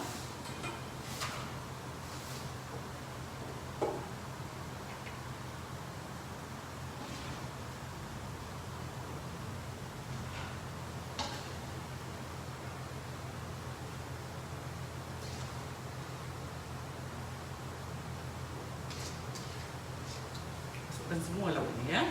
Masukkan semua lauk ni ya.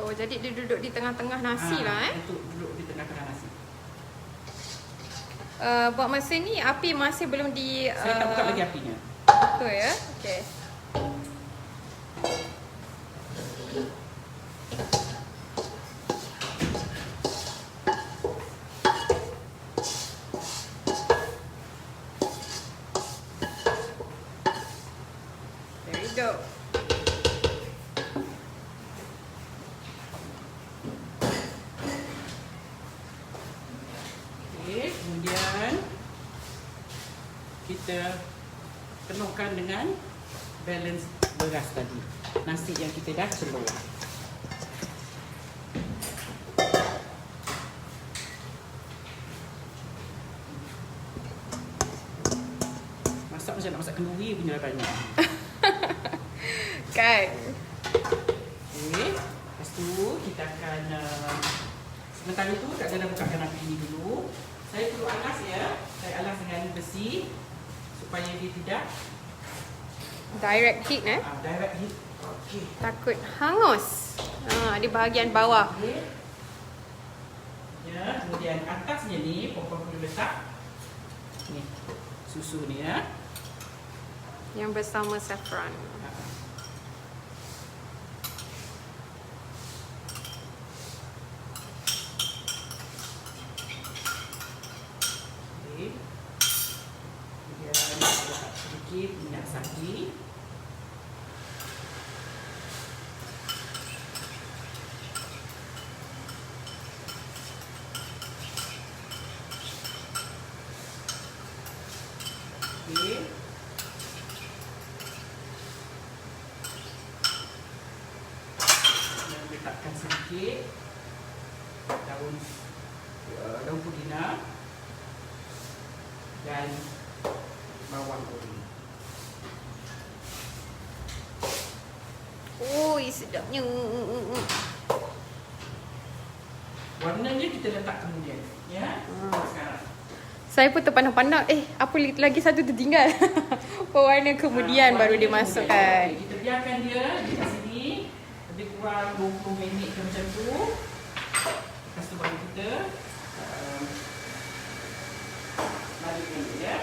Oh, jadi dia duduk di tengah-tengah nasi lah Untuk duduk di tengah-tengah nasi. Buat masa ni api masih belum di Saya tak buka lagi apinya. tu ya. Okey. There you go. Okey, kemudian kita penuhkan dengan balance beras tadi. Nasi yang kita dah celur. Masak macam nak masak kenduri punya banyak. Kan. Okey, lepas tu kita akan sementara tu Kak Zana bukakan api ini dulu. Saya perlu alas ya. Saya alas dengan besi supaya dia tidak Direct heat direct heat. Okey. Takut hangus. Di bahagian bawah. Okey. Ya, kemudian atasnya ni Puan perlu letak ni susu ni ya. Yang bersama saffron. Okey. Kemudian letak sedikit minyak sapi. Okey. Dan letakkan sedikit daun pudina dan bawang goreng. Oi, sedapnya. Warnanya kita letak kemudian, ya. Sekarang. Saya pun terpandang-pandang, apa lagi satu tertinggal. Pewarna kemudian baru dimasukkan. Okay, kita biarkan dia di sini lebih kurang 20 minit macam tu. Lepas tu baru kita balikkan dia, ya.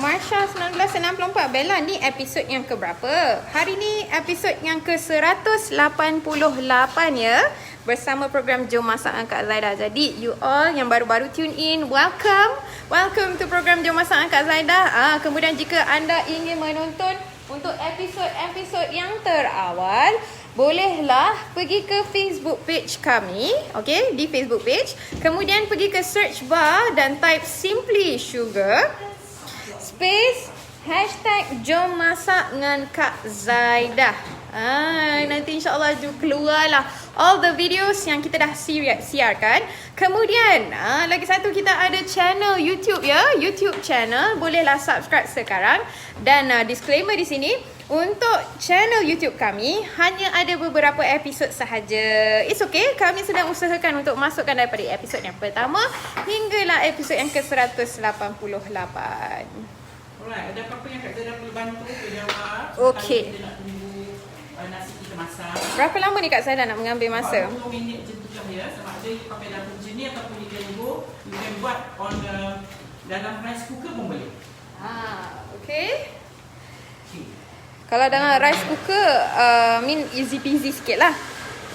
Marsha 1964. Bella, ni episod yang keberapa? Hari ni episod yang ke-188 ya. Bersama program Jom Masak dengan Kak Zaida. Jadi you all yang baru-baru tune in, welcome to program Jom Masak dengan Kak Zaida. Kemudian jika anda ingin menonton untuk episod-episod yang terawal, bolehlah pergi ke Facebook page kami, okay, di Facebook page. Kemudian pergi ke search bar dan type Simply Sugar space #Jom Masak dengan Kak Zaida. Nanti insyaAllah keluarlah all the videos yang kita dah siarkan. Kemudian lagi satu, kita ada channel YouTube ya, YouTube channel. Bolehlah subscribe sekarang. Dan disclaimer di sini, untuk channel YouTube kami hanya ada beberapa episod sahaja. It's okay, kami sedang usahakan untuk masukkan daripada episod yang pertama hinggalah episod yang ke-188. Alright, ada apa-apa yang Kak Zaida perlu bantu ke jawab? Okey. Kita nak tunggu nasi kita masak. Berapa lama ni Kak Zaida nak mengambil masa? 40 minit macam tu lah ya. Sama ada you pakai dapur macam ni ataupun you can buat on dalam rice cooker pun boleh. Okay. Okay. Kalau dalam rice cooker, easy peasy sikit lah.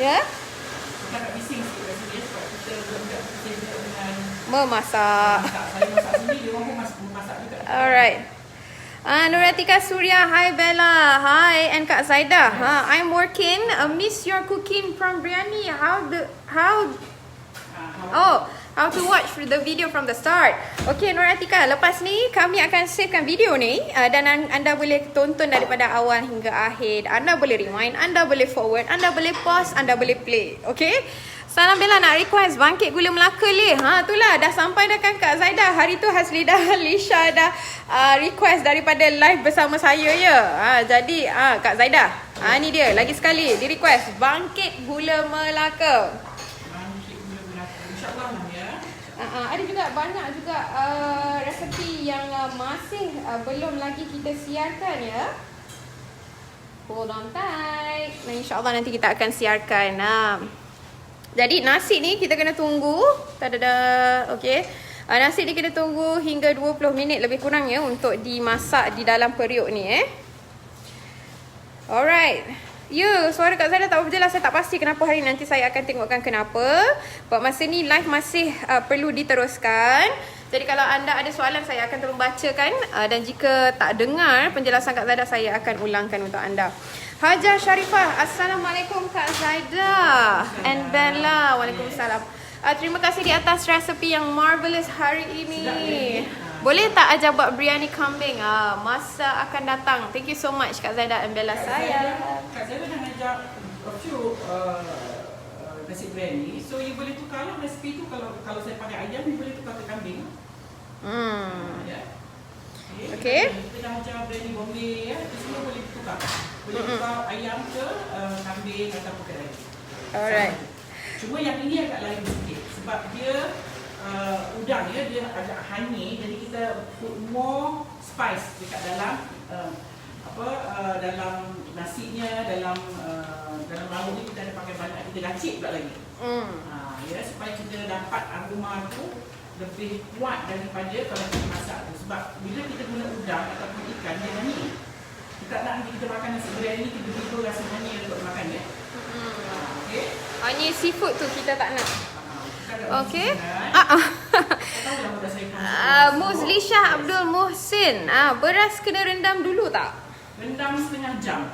Ya. Kita nak bising sikit kat sini sebab kita budak-budak kita dengan Memasak. Saya masak sendiri, dia orang pun masak juga. Alright. Nuratika Surya, hi Bella, hi, and Kak Zaida. I'm working. Miss your cooking from biryani. How to watch the video from the start. Okay Nuratika, lepas ni kami akan savekan video ni dan anda boleh tonton daripada awal hingga akhir. Anda boleh rewind, anda boleh forward, anda boleh pause, anda boleh play. Okay. Salam Bella, nak request bangkit gula Melaka leh. Itulah dah sampai dah kan Kak Zaida. Hari tu Haslidah Lisha dah request daripada live bersama saya ya. Jadi Kak Zaida, ni dia lagi sekali di request bangkit gula Melaka. Bangkit gula Melaka. InsyaAllah lah ya. Ada juga banyak juga resepi yang masih belum lagi kita siarkan ya. Hold on tight. InsyaAllah nanti kita akan siarkan. Jadi nasi ni kita kena tunggu. Okay. Nasi ni kena tunggu hingga 20 minit lebih kurang ya untuk dimasak di dalam periuk ni Alright. Ya, suara Kak Zaida tak berjelas. Saya tak pasti kenapa hari ni. Nanti saya akan tengokkan kenapa. Buat masa ni live masih perlu diteruskan. Jadi kalau anda ada soalan, saya akan tolong bacakan. Dan jika tak dengar penjelasan Kak Zaida, saya akan ulangkan untuk anda. Hajar Sharifah, Assalamualaikum Kak Zaida and Bella. Waalaikumsalam. Terima kasih di atas resepi yang marvelous hari ini. Boleh tak ajar buat biryani kambing? Masa akan datang. Thank you so much Kak Zaida and Bella. Kak Zaida dah ajak a few nasi biryani. So you boleh tukar lah resipi tu. Kalau saya pakai ayam, you boleh tukar ke kambing. Ya. Okay. Kita dah macam biryani Bombay ya. Itu semua boleh tukar. Boleh tukar ayam ke kambing ataupun ke daging. Alright. Cuma yang ini agak lain sikit. Sebab dia udang ya, dia agak honey. Jadi kita put more spice dekat dalam dalam nasinya, dalam lauk ni kita ada pakai banyak, kita racik pula lagi. Ya, supaya kita dapat aroma tu lebih kuat daripada kalau kita masak tu. Sebab bila kita guna udang ataupun ikan, dia honey. Kita nak nanti kita makan nasi biryani ni tiba-tiba rasa honey untuk makan ya. Okey. Hanya seafood tu kita tak nak. Okey. Muzlisha Abdul Muhsin. Beras kena rendam dulu tak? Rendam setengah jam.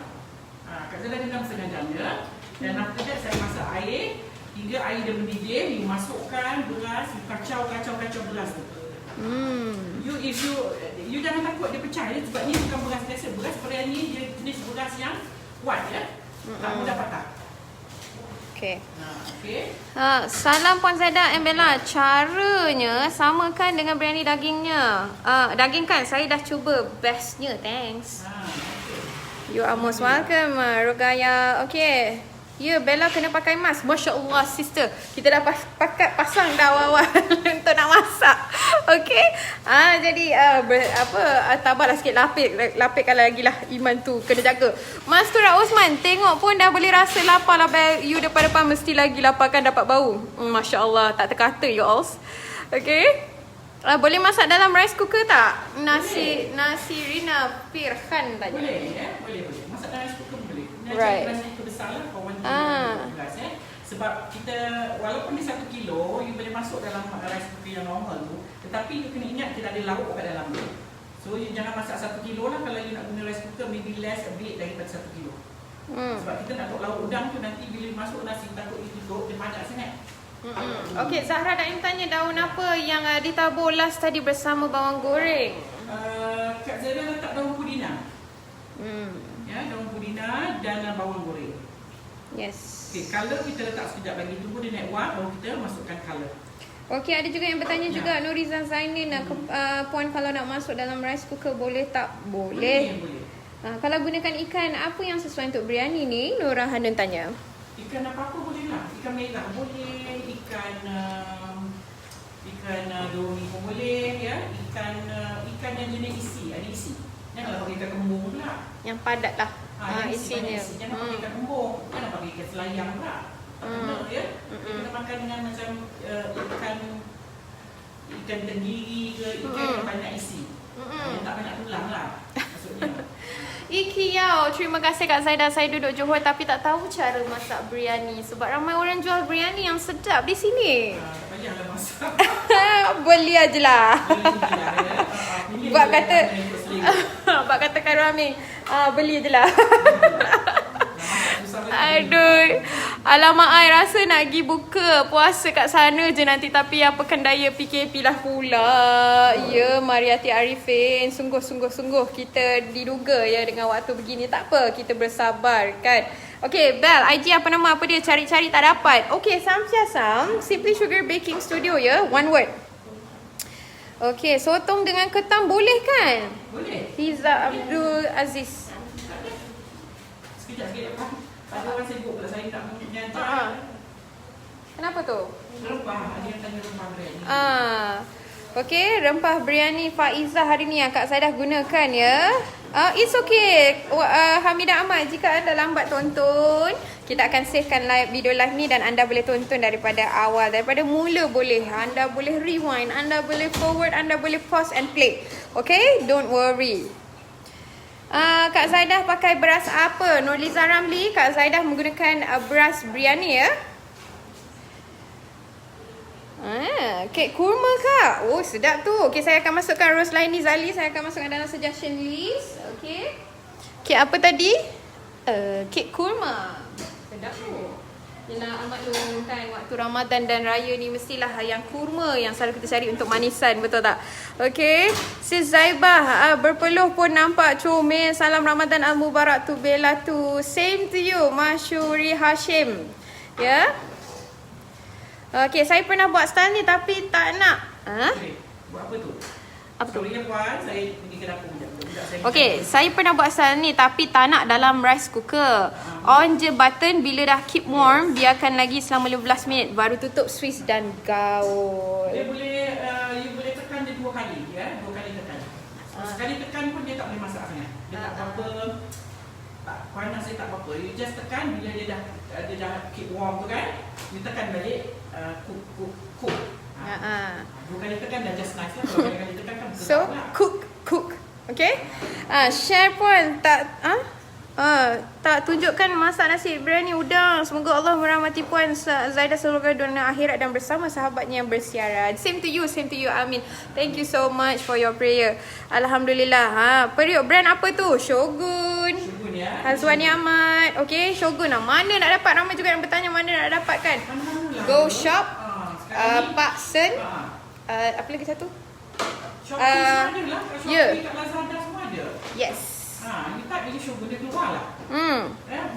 Kak Zaida rendam setengah jam ya. Dan after that saya masak air hingga air dia mendidih, you masukkan beras, you kacau beras tu. You You jangan takut dia pecah ya, sebab ni bukan beras biasa. Beras biryani dia jenis beras yang kuat ya. Tak mudah patah. Okay. Okay. Salam Puan Zaidah and Bella. Caranya samakan dengan biryani dagingnya. Daging kan saya dah cuba, bestnya. Thanks. Okay. You are most welcome, Rogaya. Okay. Ya, Bella kena pakai mask. Masya Allah, sister. Kita dah pasang dah awal-awal untuk nak masak. Okay. Jadi, tambahlah sikit lapikkan lagi lah iman tu. Kena jaga. Mas Tura Osman, tengok pun dah boleh rasa lapar lah. You depan-depan mesti lagi lapar kan dapat bau. Masya Allah, tak terkata you all. Okay. Boleh masak dalam rice cooker tak? Nasi Rina Firhan tanya. Boleh ya, boleh. Masak dalam rice cooker boleh. Right. Rice cooker besar lah, kawan beras ya. Sebab kita, walaupun dia 1 kilo, you boleh masuk dalam rice cooker yang normal tu. Tetapi you kena ingat kita ada lauk kat dalam tu. So you jangan masak 1 kilo lah. Kalau you nak guna rice cooker, maybe less a bit daripada 1 kilo. Sebab kita nak lauk udang tu, nanti bila masuk nasi takut you tutup, dia banyak sangat. Okey, Zahra Daim tanya daun apa yang ditabur last tadi bersama bawang goreng? Kak Zahra letak daun pudina. Ya, daun pudina dan bawang goreng. Yes. Okey, color kita letak sekejap lagi. Tunggu dia naik warna, baru kita masukkan color. Okey, ada juga yang bertanya juga, Nurizan Zainin, Puan kalau nak masuk dalam rice cooker boleh tak? Boleh. Kalau gunakan ikan, apa yang sesuai untuk biryani ni? Nurah Hanun tanya. Ikan apa-apa boleh lah. Ikan merah boleh, ikan dori pun boleh ya. Ikan yang jenis isi, ada isi. Janganlah pakai ikan kembung pula. Yang padat lah isinya. Jangan pakai ikan kembung, jangan pakai ikan selayang pula. Tak kena ya. Kita makan dengan macam ikan tenggiri ke, ikan yang banyak isi. Yang tak banyak tulang lah maksudnya. Iki Yao, terima kasih Kak Zaidah. Saya duduk Johor tapi tak tahu cara masak biryani. Sebab ramai orang jual biryani yang sedap di sini. Tak payahlah masak. Beli aje lah. Buat kata Buat kata Karami, beli je lah. Aduh. Alamak, I rasa nak pergi buka puasa kat sana je nanti. Tapi apa kendaya PKP lah pula. Ya, Mariati Arifin. Sungguh kita diduga ya dengan waktu begini. Tak apa, kita bersabar kan. Okay, Bel, IG apa nama apa dia? Cari-cari tak dapat. Okay, Samsiasam, Simply Sugar Baking Studio ya. One word. Okay, sotong dengan ketam boleh kan? Boleh. Hiza Abdul Aziz. Sekejap. Ada orang sibuk pula saya nak mengajar. Kenapa tu? Rempah, ada yang tanya rempah biryani. Okay, rempah biryani Faizah hari ni yang Kak Zaidah gunakan ya. It's okay, Hamidah Ahmad. Jika anda lambat tonton, kita akan savekan video live ni dan anda boleh tonton daripada awal. Daripada mula boleh. Anda boleh rewind, anda boleh forward, anda boleh pause and play. Okay, don't worry. Kak Zaidah pakai beras apa? Nurliza Ramli, Kak Zaidah menggunakan beras biryani ya. Kek kurma Kak. Oh, sedap tu. Okay, saya akan masukkan Roslaini Zali. Saya akan masukkan dalam suggestion list. Okay. Kek apa tadi? Kek kurma. Sedap tu. Yelah, maklum kan waktu Ramadan dan Raya ni mestilah yang kurma yang selalu kita cari untuk manisan, betul tak? Okay, Sis Zaibah berpeluh pun nampak comel. Salam Ramadan Al-Mubarak tu Bella tu. Same to you, Masyuri Hashim. Ya. Okay, saya pernah buat style ni tapi tak nak. Okay, buat apa tu? Apa tu? Sorry puan, saya pergi ke dapur sekejap. Okay, saya pernah buat style ni tapi tak nak dalam rice cooker. On je button, bila dah keep warm, biarkan lagi selama 15 minit. Baru tutup switch dan gaul. Dia boleh, you boleh tekan dia 2 kali ya. 2 kali tekan. Sekali tekan pun dia tak boleh masak sangat. Dia tak apa-apa. Panas dia tak apa-apa. You just tekan bila dia dah keep warm tu kan. You tekan balik, cook. 2 kali tekan dah just nice lah. Kalau kali tekan kan So, lah. cook. Okay. Share pun tak tunjukkan masak nasi biryani udang. Semoga Allah merahmati Puan Zaidah seluruh dunia akhirat dan bersama sahabatnya yang bersiaran. Same to you. Amin. Thank you so much for your prayer. Alhamdulillah. Periuk brand apa tu? Shogun ya. Hazwani Ahmad. Okay, Shogun lah. Mana nak dapat? Ramai juga yang bertanya mana nak dapat kan? Go Shop, Pak Sen. Apa lagi satu? Shopee semua ada lah. Kat ya. Shopee, kat Lazada semua ada. Yes. You tak boleh show benda keluar lah.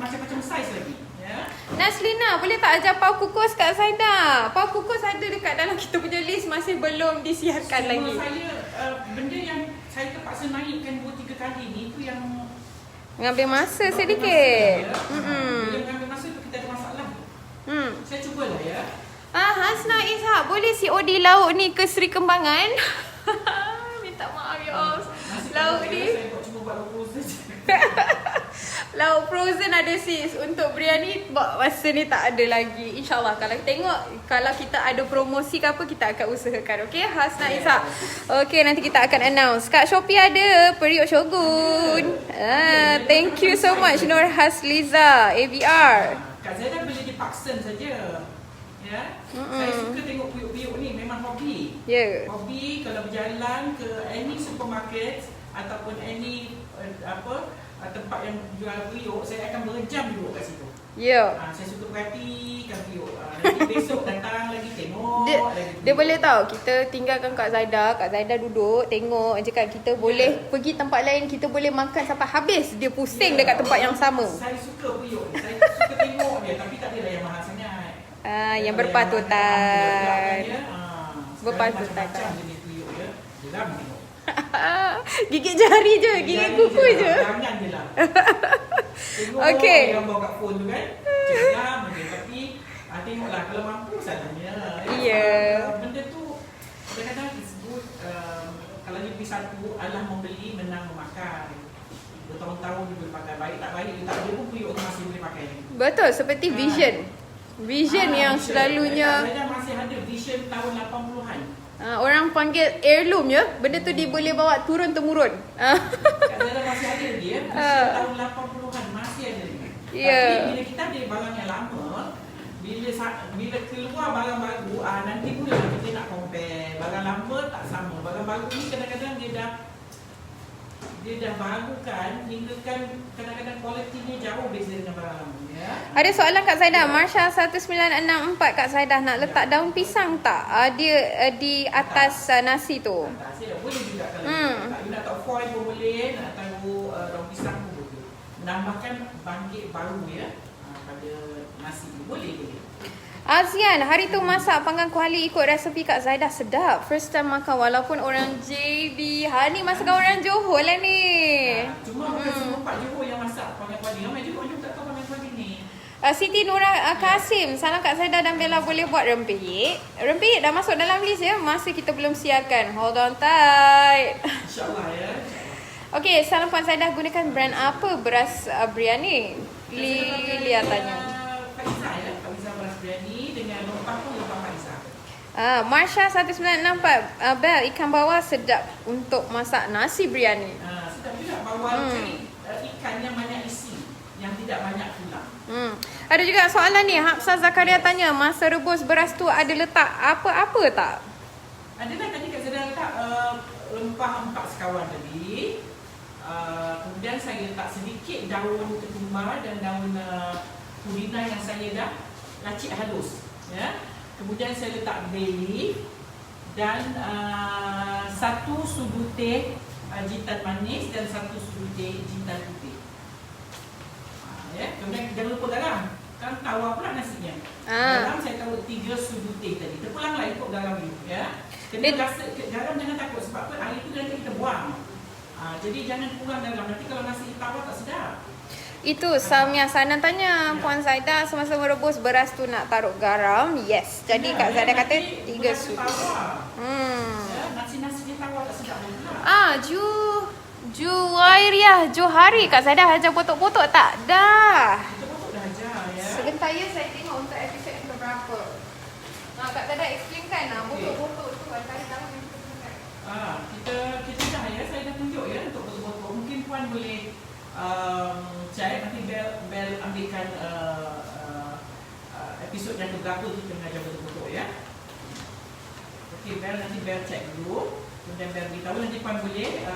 Macam-macam saiz lagi. Ya. Naslina, boleh tak ajar pau kukus kat Zaida? Pau kukus ada dekat dalam kita punya list, masih belum disiarkan lagi. Saya, benda yang saya terpaksa naikkan 2-3 kali ni, itu yang Ngambil masa sedikit. Bila mengambil masa tu kita ada masalah. Saya cubalah ya. Hasna Ishak, boleh COD lauk ni ke Seri Kembangan? Minta maaf ya Om. Lauk ni Saya cuba buat lauk frozen. lauk frozen ada sis. Untuk biryani masa ni tak ada lagi. InsyaAllah kalau kita ada promosi ke apa, kita akan usahakan. Okay, Hasna Ishak. Okay, nanti kita akan announce. Kat Shopee ada Periuk Shogun. Thank you so much Nur Hasliza ABR. Kak Zaida boleh dipaksa saja. Ya. Saya suka tengok periuk-periuk ni, memang hobi. Ya. Hobi kalau berjalan ke any supermarket ataupun any tempat yang jual periuk, saya akan berjam duduk kat situ. Ya. Saya suka perhatikan periuk. Nanti besok datang lagi tengok Dia boleh tahu kita tinggalkan Kak Zaida duduk tengok je kan, kita boleh pergi tempat lain, kita boleh makan sampai habis, dia pusing dekat tempat yang sama. Saya suka periuk. Saya suka tengok dia, tapi tak adalah yang mahal sangat. Yang berpatutan. Berpatutan. Macam jenis periuk ya. Geram tengok. Gigit jari je, gigit kuku je. Jangan je lah. Tengok Okay. yang bawa kat phone tu kan. Geram je. Tapi tengoklah kalau mampu salahnya. Benda tu kadang-kadang it's good. Kalau dia beli satu, Allah membeli, menang memakan. Bertahun-tahun dia boleh pakai. Baik tak baik, dia tak ada pun periuk tu masih boleh pakai. Betul, seperti Vision yang selalunya Saya masih ada Vision tahun 80-an. orang panggil heirloom ya. Benda tu dia boleh bawa turun temurun. Kadang-kadang masih ada lagi ya. Vision tahun 80-an masih ada lagi. Tapi bila kita ada barang yang lama, bila keluar barang baru, nanti pula kita nak compare. Barang lama tak sama. Barang baru ni kadang-kadang dia dah barukan, hingga kan kadang-kadang kualitinya jauh beza dengan barang lama. Ya. Ada soalan Kak Zaidah, Marsha 1964 Kak Zaidah, nak letak daun pisang tak? Dia di atas nasi tu. Boleh juga kalau nak letak foil pun boleh, nak taruh daun pisang pun boleh. Menambahkan bangkit baru ya pada nasi ni. Boleh. Azian, hari tu masak panggang kuali ikut resepi Kak Zaidah, sedap. First time makan walaupun orang JB. Ni masakan orang Johor lah ni. Cuma bukan semua Pak Johor yang masak panggang kuali. Ramai Johor tak tahu panggang kuali ni. Siti Nurah Kasim, salam Kak Zaidah dan Bella, boleh buat rempeyek. Rempeyek dah masuk dalam list ya, masih kita belum siarkan. Hold on tight. InsyaAllah ya. Okay, salam Puan Zaidah, gunakan brand apa beras biryani? Lilia tanya. Faiza ya, Faiza beras biryani dengan rempah pun rempah Faiza. Marsha 1964 Bel, ikan bawal sedap untuk masak nasi biryani. Sedap juga bawal cari ikan yang banyak isi, yang tidak banyak tulang. Ada juga soalan ni, Hafsah Zakaria tanya, masa rebus beras tu ada letak apa-apa tak? Adalah tadi Kak Zaidah letak rempah 4 sekawan tadi. Kemudian saya letak sedikit daun ketumbar dan daun purina yang saya dah racik halus ya. Kemudian saya letak bay leaf dan 1 sudu teh jintan manis dan 1 sudu teh jintan putih. Ya, kemudian jangan lupa garam. Kan tawar pula nasinya. Garam saya taruh 3 sudu teh tadi. Terpulanglah ikut garam ni ya. Kena rasa garam, jangan takut sebab apa air tu nanti kita buang. Jadi jangan kurang garam, nanti kalau nasi tawar tak sedap. Itu Samia Sanan tanya, Puan Zaidah semasa merebus beras tu nak taruh garam? Yes. Jadi Kak Zaidah kata 3 sudu. Ya, nasi-nasinya tawar tak sedap pula. Juwairiah Johari, Kak Zaidah ajar potok-potok tak? Dah. Potok-potok dah ajar ya. Sebentar ya, saya tengok untuk episod yang keberapa. Kak Zaidah explainkan potok-potok tu antara dalam yang kita gunakan. Kita dah ya, saya dah tunjuk ya untuk potok-potok. Mungkin Puan boleh cari nanti Bel ambilkan episod yang keberapa kita mengajar potok-potok ya. Okey, nanti Bel cek dulu. Kemudian Bel beritahu, nanti Puan boleh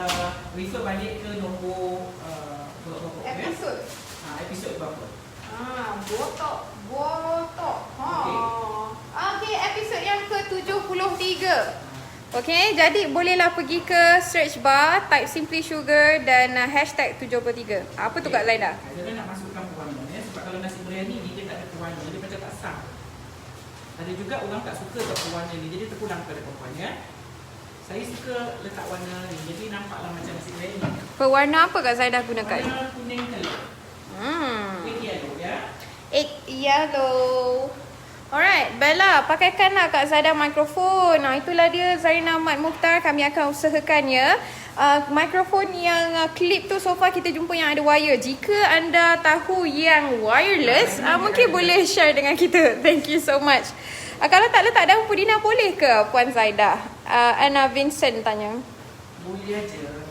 refer balik ke nombor potok-potok ya. Episod berapa? Botok. Okey, episod yang ke-73. Okay, jadi bolehlah pergi ke search bar, type Simply Sugar dan hashtag 73. Apa tu Kak Zaida? Saya nak masukkan pewarna ya. Sebab kalau nasi biryani ni dia tak ada pewarna, dia macam tak sah. Ada juga orang tak suka kat pewarna ni, jadi terpulang pada perempuan ya. Saya suka letak warna ni, jadi nampaklah macam nasi biryani. Pewarna apa Kak Zaida gunakan? Warna kuning telur. Egg yellow ya. Egg yellow. Alright, Bella, pakaikanlah Kak Zaida mikrofon. Itulah dia Zarina Ahmad Mukhtar. Kami akan usahakannya. Mikrofon yang clip tu so far kita jumpa yang ada wire. Jika anda tahu yang wireless, mungkin boleh share dengan kita. Thank you so much. Kalau tak letak daun pudina boleh ke Puan Zaida? Anna Vincent tanya. Boleh aja.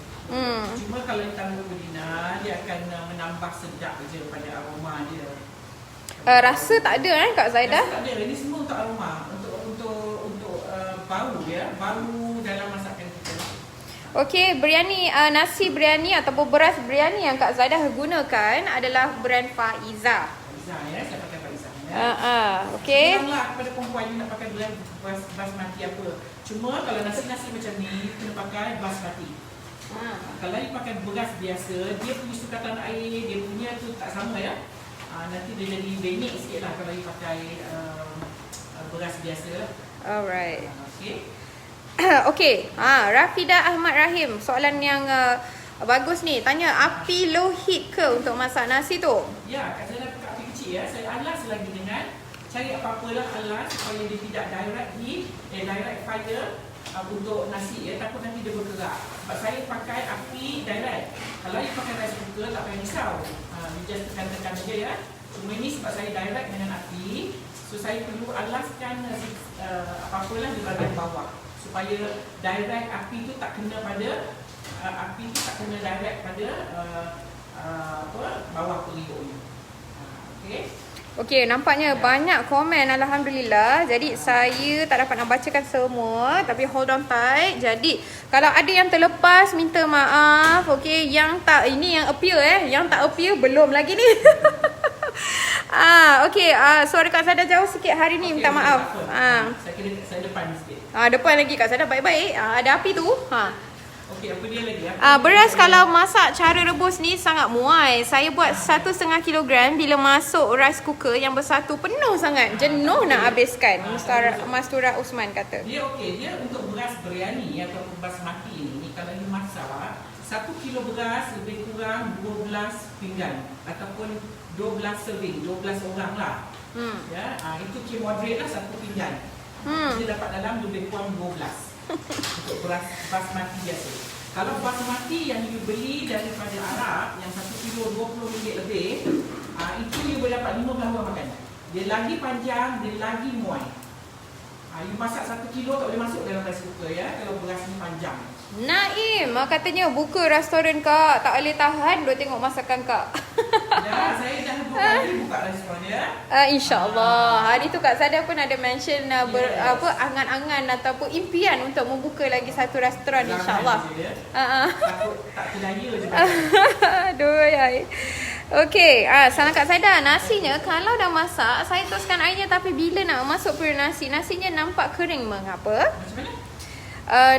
Cuma kalau letak daun pudina, dia akan menambah sedap je pada aroma dia. Rasa tak ada Kak Zaida? Rasa tak ada. Ini semua untuk aroma, untuk bau ya, bau dalam masakan kita. Okey, biryani nasi biryani ataupun beras biryani yang Kak Zaida gunakan adalah brand Faiza. Faiza ya, saya pakai Faiza ya. Okey. Senanglah kepada perempuan yang nak pakai basmati apa. Cuma kalau nasi-nasi macam ni kena pakai basmati. Kalau you pakai beras biasa, dia punya sukatan air, dia punya tu tak sama ya. Nanti dia jadi benik sikit lah kalau you pakai beras biasa. Alright. Okay. Okey. Rafida Ahmad Rahim, soalan yang bagus ni. Tanya, api low heat ke untuk masak nasi tu? Ya, kat saya nak pakai api kecil ya. Saya alas lagi dengan cari apa-apalah alas supaya dia tidak direct heat, direct fire untuk nasi ya. Takut nanti dia bergerak. Sebab saya pakai api direct. Kalau you pakai rice cooker tak payah risau. You just tekan-tekan saja ya. Cuma ini sebab saya direct dengan api, so saya perlu alaskan apa-apalah di bahagian bawah supaya direct api tu tak kena pada direct pada bawah periuk ni. Okey. Okey, nampaknya banyak komen, alhamdulillah. Jadi saya tak dapat nak bacakan semua, tapi hold on tight. Jadi kalau ada yang terlepas, minta maaf. Okey, yang tak, ini yang appear yang tak appear belum lagi ni. Okey, suara Kak Zaida jauh sikit hari ni, minta maaf. Saya kira saya depan sikit. Depan lagi Kak Zaida baik-baik. Ada api tu. Okey, apa dia lagi? Beras kalau masak cara rebus ni sangat muai. Saya buat 1,5 kilogram. Bila masuk rice cooker yang bersatu penuh sangat. Jenuh nak habiskan. Mastura Usman kata. Dia okey, dia untuk beras biryani ataupun basmati ni kalau you masak 1 kilo beras lebih kurang 12 pinggan ataupun 12 serving, 12 orang lah. Ya, itu key moderate lah 1 pinggan. Dia dapat dalam lebih kurang 12. Untuk beras basmati biasa. Kalau basmati yang you beli daripada Arab yang 1 kilo RM20 lebih, itu you boleh dapat 15 orang makan. Dia lagi panjang, dia lagi muai. You masak 1 kilo tak boleh masuk dalam rice cooker ya kalau beras ni panjang. Naim katanya buka restoran Kak, tak boleh tahan duk tengok masakan Kak. Ya, saya dah 2 kali buka restoran ya. InsyaAllah. Hari tu Kak Zaida pun ada mention angan-angan ataupun impian untuk membuka lagi satu restoran, insyaAllah. Takut tak kedaya je. Aduh, ya. Okey, salam Kak Zaida. Nasinya kalau dah masak, saya teruskan airnya, tapi bila nak masuk periuk nasi, nasinya nampak kering. Mengapa? Macam mana?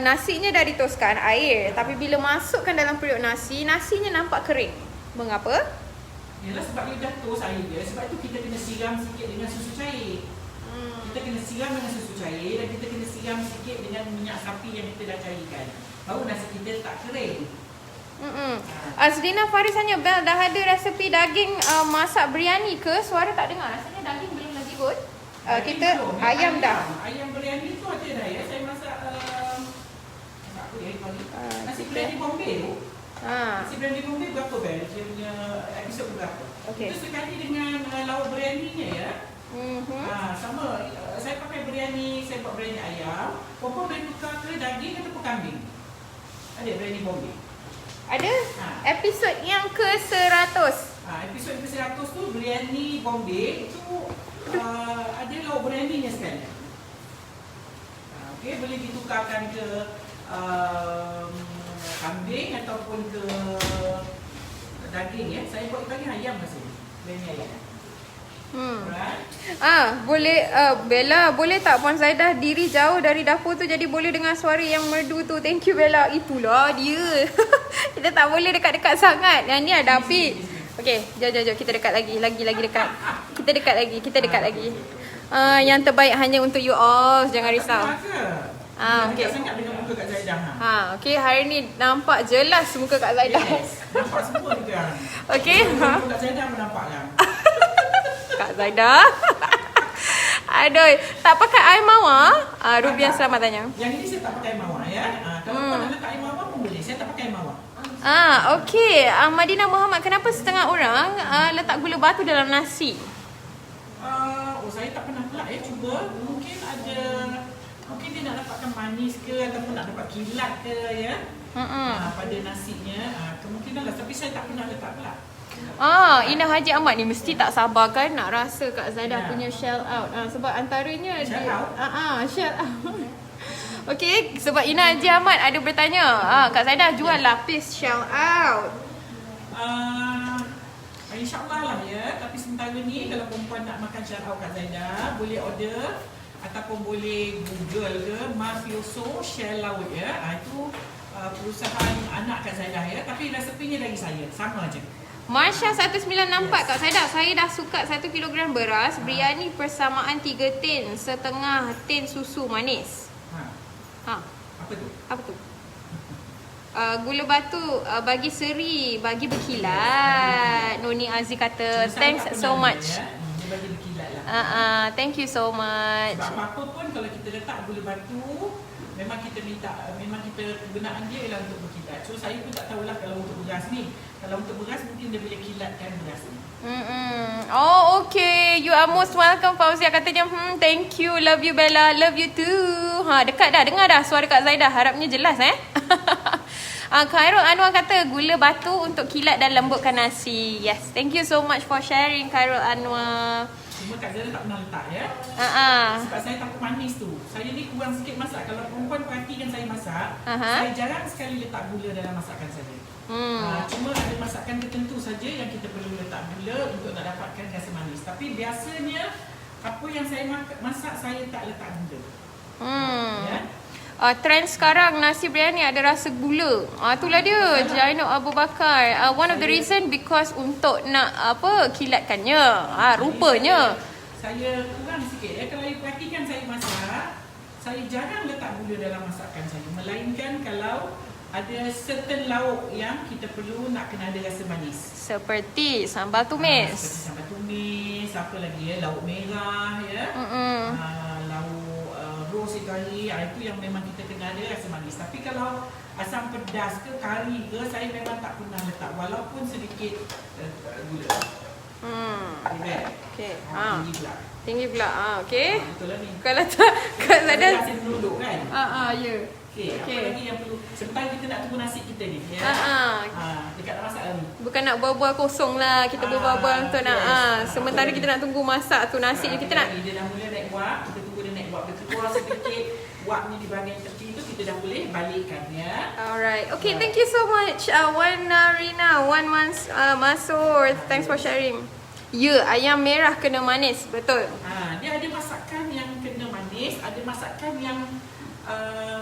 Nasinya dah dituaskan air, tapi bila masukkan dalam periuk nasi, nasinya nampak kering. Mengapa? Yalah sebab dia dah tos air dia. Sebab tu kita kena siram sikit dengan susu cair. Kita kena siram dengan susu cair dan kita kena siram sikit dengan minyak sapi yang kita dah cairkan. Baru nasi kita tak kering. Azrina Faris tanya, Bel, dah ada resepi daging masak biryani ke? Suara tak dengar. Rasanya daging belum lagi kot. Kita belum, ayam dah. Ayam biryani tu ada dah ya. Saya masak apa dia panggil? Nasi biryani Bombay tu. Nasi biryani Bombay berapa Bel? Dia punya episod berapa? Okey. Itu sekali dengan lauk biryaninya ya. Sama. Saya pakai biryani, saya buat biryani ayam. Perempuan boleh tukar ke daging ataupun kambing? Ada biryani Bombay. Ada episod yang ke-100. Episod ke-100 tu biryani Bombay itu ada lauk biryaninya sekali. Okey, boleh ditukarkan ke kambing ataupun ke daging ya. Saya buat ikan ayam rasanya. Biryani ayam. Alright. Boleh Bella, boleh tak Puan Zaidah diri jauh dari dapur tu jadi boleh dengar suara yang merdu tu. Thank you Bella. Itulah dia. Kita tak boleh dekat-dekat sangat. Yang ni ada api. Okey, jom kita dekat lagi dekat. Kita dekat lagi. Yang terbaik hanya untuk you all. Jangan risau. Okey. Sangat dengan muka Kak Zaidah. Okey, hari ni nampak jelas muka Kak Zaidah. Yes. Nampak semua juga. Okey. Muka Kak Zaidah pun nampak kan. Kak Zaidah. Aduh, tak pakai air mawar? Rubiah selamat tanya. Yang ini saya tak pakai mawar ya. Kalau kau nak letak air mawar pun boleh. Saya tak pakai mawar. Okey. Madinah Muhammad, kenapa setengah orang letak gula batu dalam nasi? Saya tak pernah pula cuba. Mungkin dia nak dapatkan manis ke ataupun nak dapat kilat ke ya. Pada nasinya. Kemungkinan lah. Tapi saya tak pernah letak pula. Ina Haji Ahmad ni mesti tak sabar kan nak rasa Kak Zaidah punya shell out. Sebab antaranya shell out? Shell out. Okey, sebab Ina Haji Ahmad ada bertanya, Kak Zaidah jual lapis shell out. InsyaAllah lah ya. Tapi sementara ni kalau perempuan nak makan shell out Kak Zaidah, boleh order ataupun boleh Google ke Mafioso shell out ya. Itu perusahaan anak Kak Zaidah ya. Tapi resepinya dari saya, sama aja. Marsha 1964 Kak Zaidah, saya dah suka 1 kilogram beras, biryani persamaan 3 tin, setengah tin susu manis. Apa tu? Gula batu bagi seri, bagi berkilat. Noni Aziz kata, thanks so much. Dia bagi berkilat lah. Thank you so much. Sebab apa-apa pun kalau kita letak gula batu, memang kita kegunaan dia ialah untuk berkilat. So saya pun tak tahulah kalau untuk beras ni. Kalau untuk beras mungkin dia boleh kilatkan beras ni. Okay. You are most welcome Fauzia katanya. Thank you. Love you Bella. Love you too. Dekat dah. Dengar dah suara Kak Zaidah. Harapnya jelas Khairul Anwar kata gula batu untuk kilat dan lembutkan nasi. Yes. Thank you so much for sharing Khairul Anwar. Cuma Kak Zaidah tak pernah letak ya. Sebab saya takut manis tu. Saya ni kurang sikit masak. Kalau perempuan perhatikan saya masak, saya jarang sekali letak gula dalam masakan saya. Cuma ada masakan tertentu saja yang kita perlu letak gula untuk nak dapatkan rasa manis. Tapi biasanya apa yang saya masak saya tak letak gula. Ya? Trend sekarang nasi biryani ada rasa gula. Itulah dia Jainul Abu Bakar. One of the reason because untuk nak kilatkannya. Rupanya. Saya kurang sikit ya. Kalau you perhatikan saya masak, saya jarang letak gula dalam masakan saya. Melainkan kalau ada certain lauk yang kita perlu nak kena ada rasa manis. Seperti sambal tumis. Seperti sambal tumis, apa lagi ya, lauk merah ya. Lauk rose itu hari, itu yang memang kita kena ada rasa manis. Tapi kalau asam pedas ke kari ke, saya memang tak pernah letak walaupun sedikit gula. Okay. Tinggi pula. Okay. Betul lah ni. Kalau tak Kak Zaidah nasi duduk kan? Ya. Apa lagi yang perlu? Sebentar kita nak tunggu nasi kita ni ya. Dekat nak masak lah ni. Bukan nak buah-buah kosong lah. Kita buah-buah untuk nak sementara kita nak tunggu masak tu nasi kita nak. Dia dah mula naik wak, kita tunggu dia naik wak. Dia keluar sedikit wak ni di bahagian tepi tu, kita dah boleh balikkan ya. Alright. Okay, thank you so much Wan Rina, Wan Masur. Thanks for sharing. Ya, ayam merah kena manis, betul. Dia ada masakan yang kena manis, ada masakan yang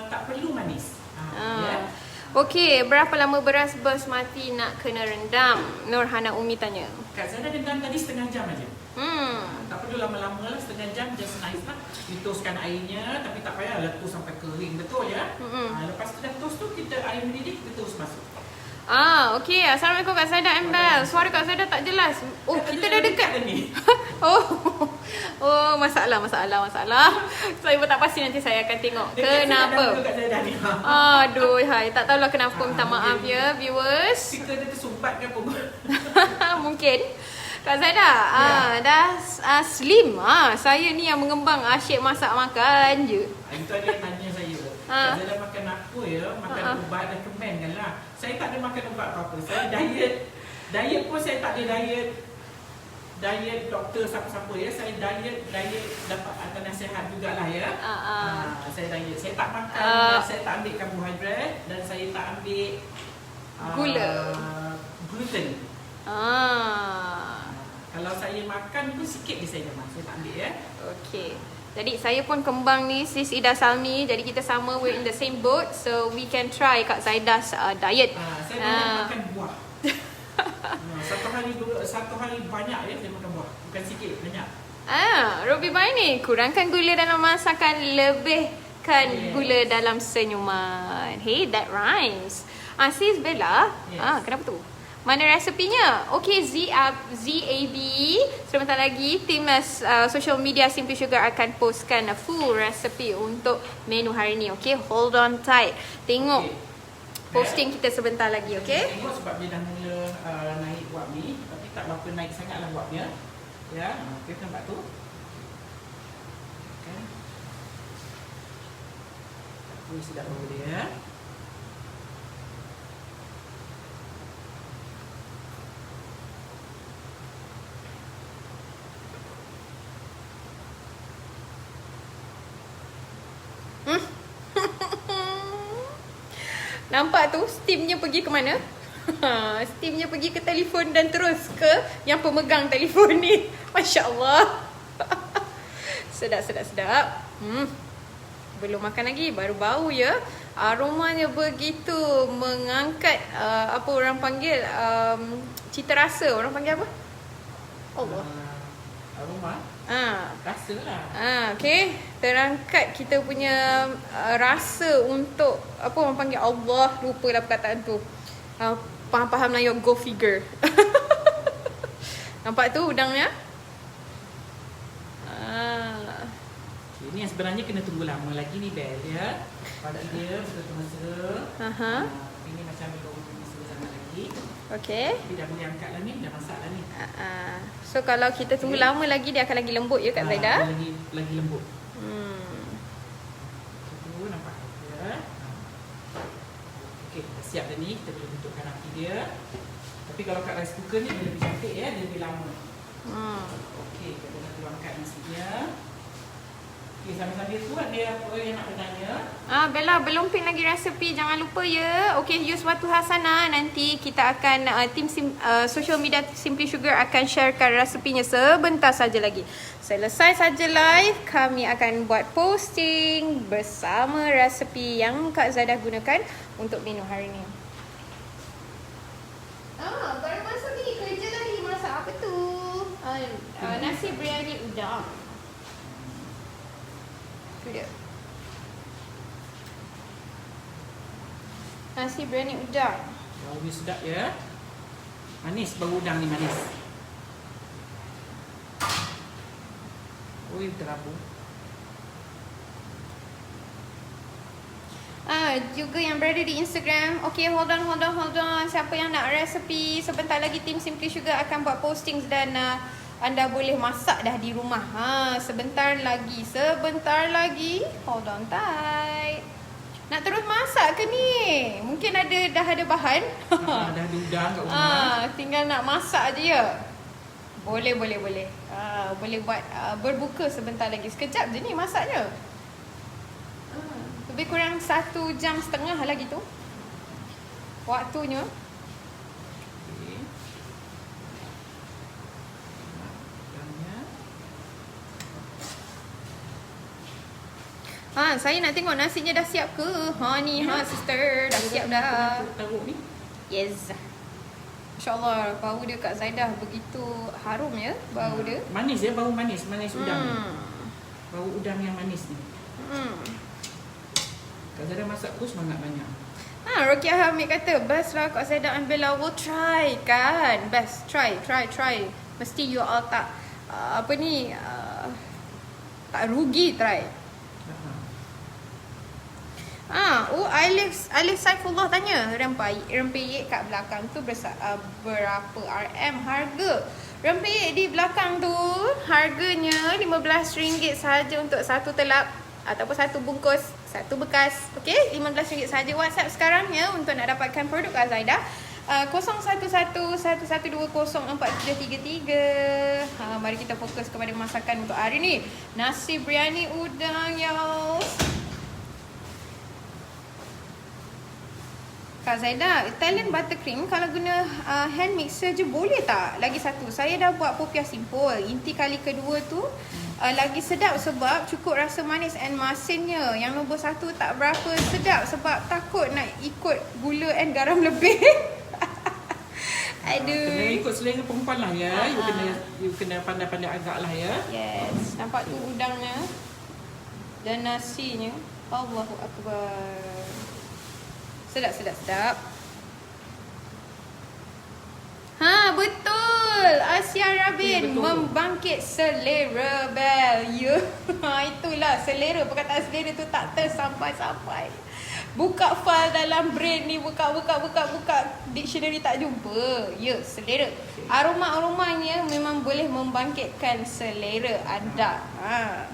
tak perlu manis. Ya. Okey, berapa lama beras basmati nak kena rendam? Nurhana Umi tanya. Kak Zaidah rendam tadi setengah jam aja. Tak perlu lama-lama lah, setengah jam just nice lah. Dituskan airnya, tapi tak payah letus sampai kering, betul ya. Lepas tu dah toast tu, kita air mendidih, kita terus masuk. Okey. Assalamualaikum Kak Zaidah Embel. Suara Kak Zaidah tak jelas. Kita dah dekat ni. Masalah. Saya pun tak pasti, nanti saya akan tengok. Kenapa? Aduh, tak tahulah kenapa. Minta maaf ya viewers. Speaker dia tersumpat ke apa? Mungkin. Kak Zaidah, dah slim. Saya ni yang mengembang, asyik masak makan je. Itu ada yang tanya saya. Kak Zaidah makan apa ya? Makan ubat, recommend kan lah. Saya tak ada makan ubat apa-apa. Saya diet pun saya tak ada diet doktor siapa-siapa ya. Saya diet dapat atas nasihat jugalah ya. Saya diet. Saya tak makan, saya tak ambil karbohidrat dan saya tak ambil gula. gluten. Kalau saya makan pun sikit je saya dah masuk, tak ambil ya. Okay. Jadi saya pun kembang ni Sis Ida Salmi. Jadi kita sama, we're in the same boat. So we can try Kak Zaida's diet. Saya banyak makan buah. Satu hari banyak ya saya makan buah. Bukan sikit, banyak. Robi Bai ni kurangkan gula dalam masakan, lebihkan gula dalam senyuman. Hey, that rhymes. Sis Bella, kenapa tu? Mana resepinya? Okay, ZAB. Sebentar lagi tim social media Simply Sugar akan postkan full resepi untuk menu hari ni. Okay, hold on tight. Tengok posting kita sebentar lagi, okay? Tengok sebab dia dah mula naik wap ni, tapi tak berapa naik sangatlah wapnya. Ya, okey, nampak tu. Okey. Ini sedap bau dia. Nampak tu steamnya pergi ke mana? Steamnya pergi ke telefon dan terus ke yang pemegang telefon ni. Masya Allah. Sedap. Belum makan lagi, baru bau ya. Aromanya begitu mengangkat apa orang panggil cita rasa. Orang panggil apa? Allah. Aroma. Rasa lah. Okay. Terangkat kita punya rasa untuk apa orang panggil, Allah, lupalah perkataan tu. Faham-faham lah, go figure. Nampak tu udangnya? Ini yang sebenarnya kena tunggu lama lagi ni Bel ya. Padat dia betul-betul mesra. Ini macam baru mesra sangat lagi. Okay. Tapi dah boleh angkat lah ni, dah masak lah ni. So kalau kita tunggu lama lagi, dia akan lagi lembut ya Kak Zaida? Lagi lembut. Itu nampak ya. Okey, dah siap dah ni, kita boleh bentukkan api dia. Tapi kalau kat rice cooker ni dia lebih cantik ya, dia lebih lama. Okey, kita nak tuangkan nasinya. Okey, sambil-sambil tu ada apa yang nak bertanya? Bella, belum pin lagi resepi, jangan lupa ya. Okey, Yuswatu Hasana, nanti kita akan tim social media Simply Sugar akan sharekan resepinya sebentar saja lagi. Selesai saja live, kami akan buat posting bersama resepi yang Kak Zaidah gunakan untuk menu hari ni. Baru masuk ni, kerja tadi masak apa tu? Nasi biryani udang. Tu dia. Nasi biryani udang. Bau dia sedap ya. Manis, bau udang ni manis. Oi, terabung. Juga yang berada di Instagram. Okay, hold on. Siapa yang nak resepi, sebentar lagi tim Simply Sugar akan buat postings dan anda boleh masak dah di rumah. Sebentar lagi. Hold on tight. Nak terus masak ke ni? Mungkin dah ada bahan. Dah ada udang kat rumah. Tinggal nak masak je ya. Boleh. Boleh buat berbuka sebentar lagi. Sekejap je ni masaknya. Lebih kurang 1.5 jam lagi tu waktunya. Saya nak tengok nasinya dah siap ke? Ni sister, dah siap dah. Taruh ni. Yes. InsyaAllah bau dia Kak Zaidah begitu harum ya, bau dia. Manis ya, bau manis udang ni. Bau udang yang manis ni. Kak Zaidah masak tu semangat banyak. Rokiah Hamid kata, best lah Kak Zaidah and Bella, will try kan. Best, try. Mesti you all tak tak rugi try. Alif Saifullah tanya, rempeyek kat belakang tu berapa RM harga? Rempeyek di belakang tu harganya RM15 saja untuk satu telap ataupun satu bungkus, satu bekas. Okey, RM15 saja. WhatsApp sekarang ya untuk nak dapatkan produk Kak Zaidah. 0111114733. Mari kita fokus kepada masakan untuk hari ni. Nasi biryani udang, y'all. Kak Zaida, Italian buttercream kalau guna hand mixer je boleh tak? Lagi satu, saya dah buat popiah simpul. Inti kali kedua tu lagi sedap sebab cukup rasa manis and masinnya. Yang nombor satu tak berapa sedap sebab takut nak ikut gula and garam lebih. Aduh. Kena ikut selera perempuan lah ya. You kena pandai-pandai agak lah ya. Yes, nampak tu udangnya dan nasinya. Allahu Akbar. Sedap, sedap, sedap. Ha, betul. Asia Rabin membangkit selera Bel. Ya. Itulah selera. Perkataan selera tu tak tersampai-sampai. Buka file dalam brain ni, buka dictionary tak jumpa. Ya, selera. Aroma-aromanya memang boleh membangkitkan selera anda. Ha.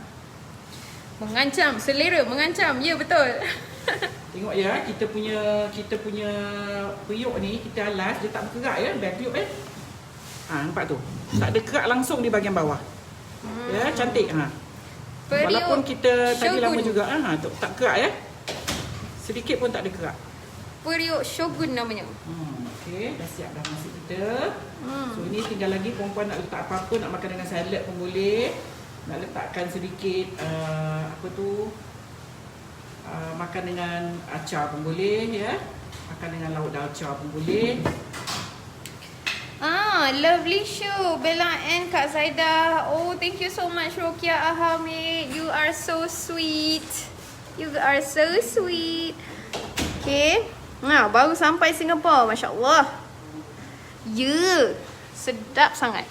Mengancam, selera mengancam. Ya, betul. Tengok ya, kita punya periuk ni kita alas, dia tak berkerak ya, bag periuk nampak tu. Tak ada kerak langsung di bahagian bawah. Ya, cantik Periuk walaupun kita tadi lama Shogun. juga tak kerak ya. Sedikit pun tak ada kerak. Periuk Shogun namanya. Okey, dah siap dah nasi kita. So ini tinggal lagi perempuan nak letak apa-apa, nak makan dengan salad pun boleh. Nak letakkan sedikit makan dengan acar pun boleh ya. Makan dengan lauk dalca pun boleh. Lovely show Bella and Kak Zaida. Oh, thank you so much Rokia Ahamid. You are so sweet. You are so sweet. Okay. Baru sampai Singapura, Masya Allah. Ya, sedap sangat.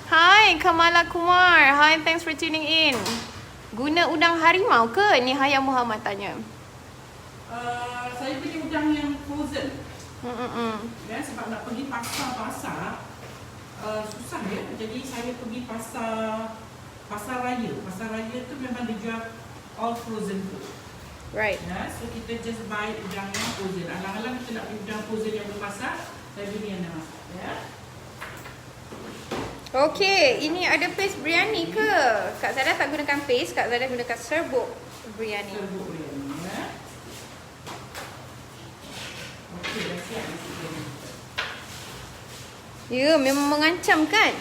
Hai Kamala Kumar. Hi, thanks for tuning in. Guna udang harimau ke? Ni Hayam Muhammad tanya. Saya beli udang yang frozen. Ya, sebab nak pergi pasar susah ya. Jadi saya pergi pasar raya. Pasar raya tu memang dia jual all frozen food. Right. Ya, so kita just buy udang yang frozen. Alang-alang kita nak beli udang frozen yang belum masak, saya beli yang dah masak ya. Okay, ini ada paste biryani ke? Kak Zada tak gunakan paste, Kak Zada gunakan serbuk biryani. Serbuk biryani ya. Okey, dah siap nasi biryani. Ya, memang mengancam kan?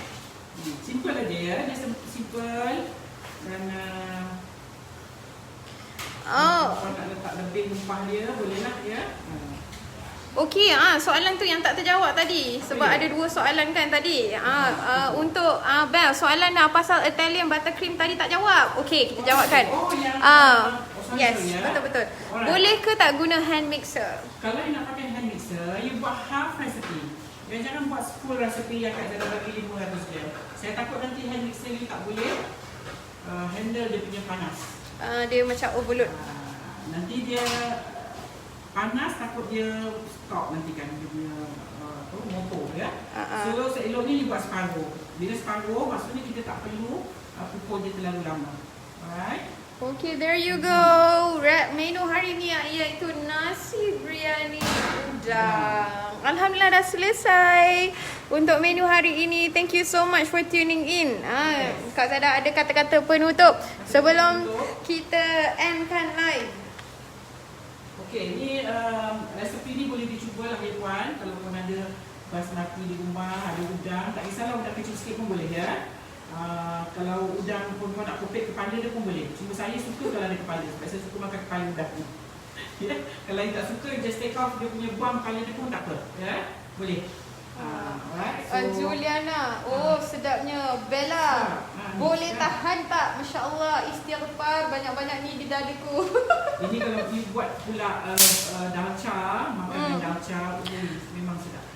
Simple aja ya, dia simple. Dan kalau nak letak lebih rempah dia, bolehlah ya. Okey, soalan tu yang tak terjawab tadi. Sebab ada dua soalan kan tadi. Untuk Bel, soalan pasal Italian buttercream tadi tak jawab. Okey, kita jawabkan. Yes, betul-betul. Boleh ke tak guna hand mixer? Kalau you nak pakai hand mixer, you buat half recipe. You jangan buat full recipe yang kat dalam bagi 500 gram. Saya takut nanti hand mixer you tak boleh handle dia punya panas. Dia macam overload. Nanti dia panas, takut dia stop nanti kan dia punya motor ya. So seeloknya you buat separuh. Bila separuh, maksudnya kita tak perlu pukul dia terlalu lama. Alright. Okay, there you go. Menu hari ni iaitu nasi biryani udang. Alhamdulillah dah selesai untuk menu hari ini. Thank you so much for tuning in. Kak Zada ada kata-kata penutup sebelum kita endkan live. Okey, ni resepi ni boleh dicuba lah ya puan. Kalau pun ada basmati di rumah, ada udang, tak kisahlah udang kecil sikit pun boleh ya. Kalau udang pun nak kopek kepala dia pun boleh. Cuma saya suka kalau ada kepala, sebab saya suka makan kepala udang ni. Ya? Kalau you tak suka, just take off dia punya buang kepala dia pun tak apa. Ya? Boleh. Right. Juliana, sedapnya. Bella, boleh tahan tak? Masya Allah, istighfar banyak-banyak ni di dadaku. Ini kalau you buat pula dalca, makan dalca, memang sedap.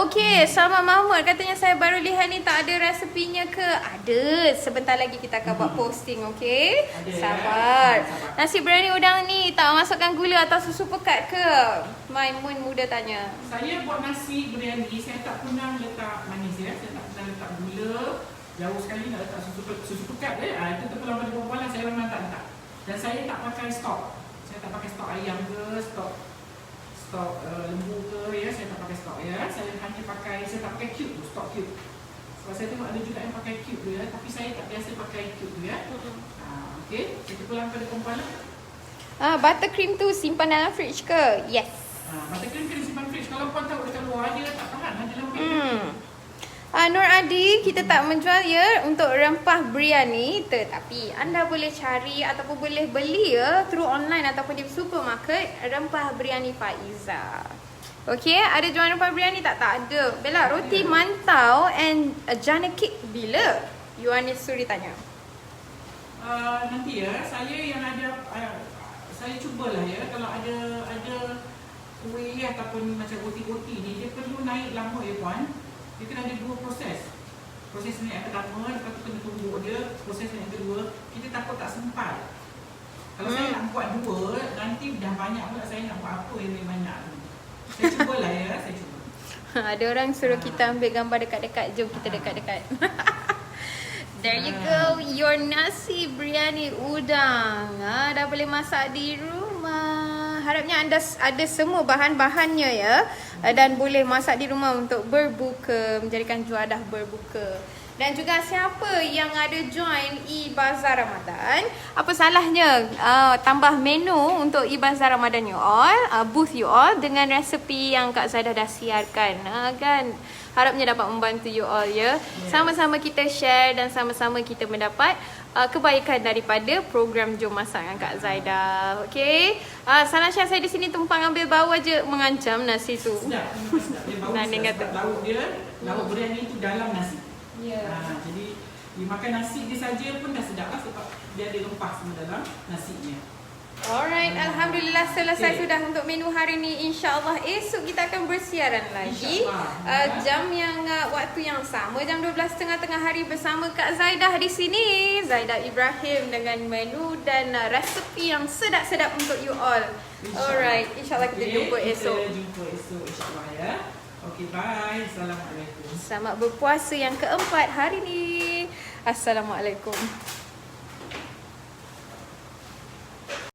Okey, Salma Mahmud katanya saya baru lihat ni tak ada resepinya ke? Ada. Sebentar lagi kita akan buat posting, okey? Sabar. Nasi biryani udang ni tak masukkan gula atau susu pekat ke? Maimun muda tanya. Saya buat nasi biryani, saya tak pernah letak manis ya. Saya tak pernah letak gula. Jauh sekali nak letak susu pekat itu terpulang pada perempuan lah, saya memang tak letak. Dan saya tak pakai stok. Saya tak pakai stok ayam ke, stok lembu ke ya, saya tak pakai stok ya. Saya hanya pakai, saya tak pakai cube tu, stok cube. Sebab saya tengok ada juga yang pakai cube tu ya, tapi saya tak biasa pakai cube tu ya. Okey, kita pulang pada perempuan lah. Buttercream tu simpan dalam fridge ke? Yes. Buttercream kena simpan fridge. Kalau kau tahu dekat luar dia tak tahan ada dalam fridge. Nur Adi, kita tak menjual ya untuk rempah biryani, tetapi anda boleh cari ataupun boleh beli ya through online ataupun di supermarket rempah biryani Faiza. Okey, ada jual rempah biryani tak? Tak ada. Bella, roti mantau and jana cake bila? Yuanis Suri tanya. Nanti ya, saya yang ada saya cubalah ya kalau ada kuih ataupun macam roti-roti ni dia perlu naik lama ya puan. Dia kena ada 2 proses. Proses ni yang pertama, lepas tu kena tumbuk dia. Proses yang kedua, kita takut tak sempat. Kalau saya nak buat 2, nanti dah banyak pula saya nak buat apa yang lebih banyak. Saya cubalah ya, saya cuba. Ada orang suruh kita ambil gambar dekat-dekat. Jom kita dekat-dekat. There you go, your nasi biryani udang. Dah boleh masak di rumah. Harapnya anda ada semua bahan-bahannya ya. Dan boleh masak di rumah untuk berbuka, menjadikan juadah berbuka. Dan juga siapa yang ada join e-Bazar Ramadan, apa salahnya tambah menu untuk e-Bazar Ramadan you all, booth you all dengan resepi yang Kak Zaidah dah siarkan kan. Harapnya dapat membantu you all ya. Sama-sama kita share dan sama-sama kita mendapat kebaikan daripada program Jom Masak dengan Kak Zaidah. Okey. Salah Syah, saya di sini tumpang ambil bau aja mengancam nasi tu. Sedap. Dia bau sedap. Lauk dia, lauk biryani tu dalam nasi. Jadi dia makan nasi dia saja pun dah sedap lah sebab dia ada rempah semua dalam nasinya. Alright, Alhamdulillah selesai sudah untuk menu hari ni. InsyaAllah esok kita akan bersiaran lagi jam yang waktu yang sama, jam 12.30 tengah hari bersama Kak Zaidah di sini, Zaidah Ibrahim, dengan menu dan resepi yang sedap-sedap untuk you all. Alright, InsyaAllah kita jumpa esok. Kita jumpa esok insyaAllah ya. Okay, bye. Assalamualaikum. Selamat berpuasa yang keempat hari ni. Assalamualaikum.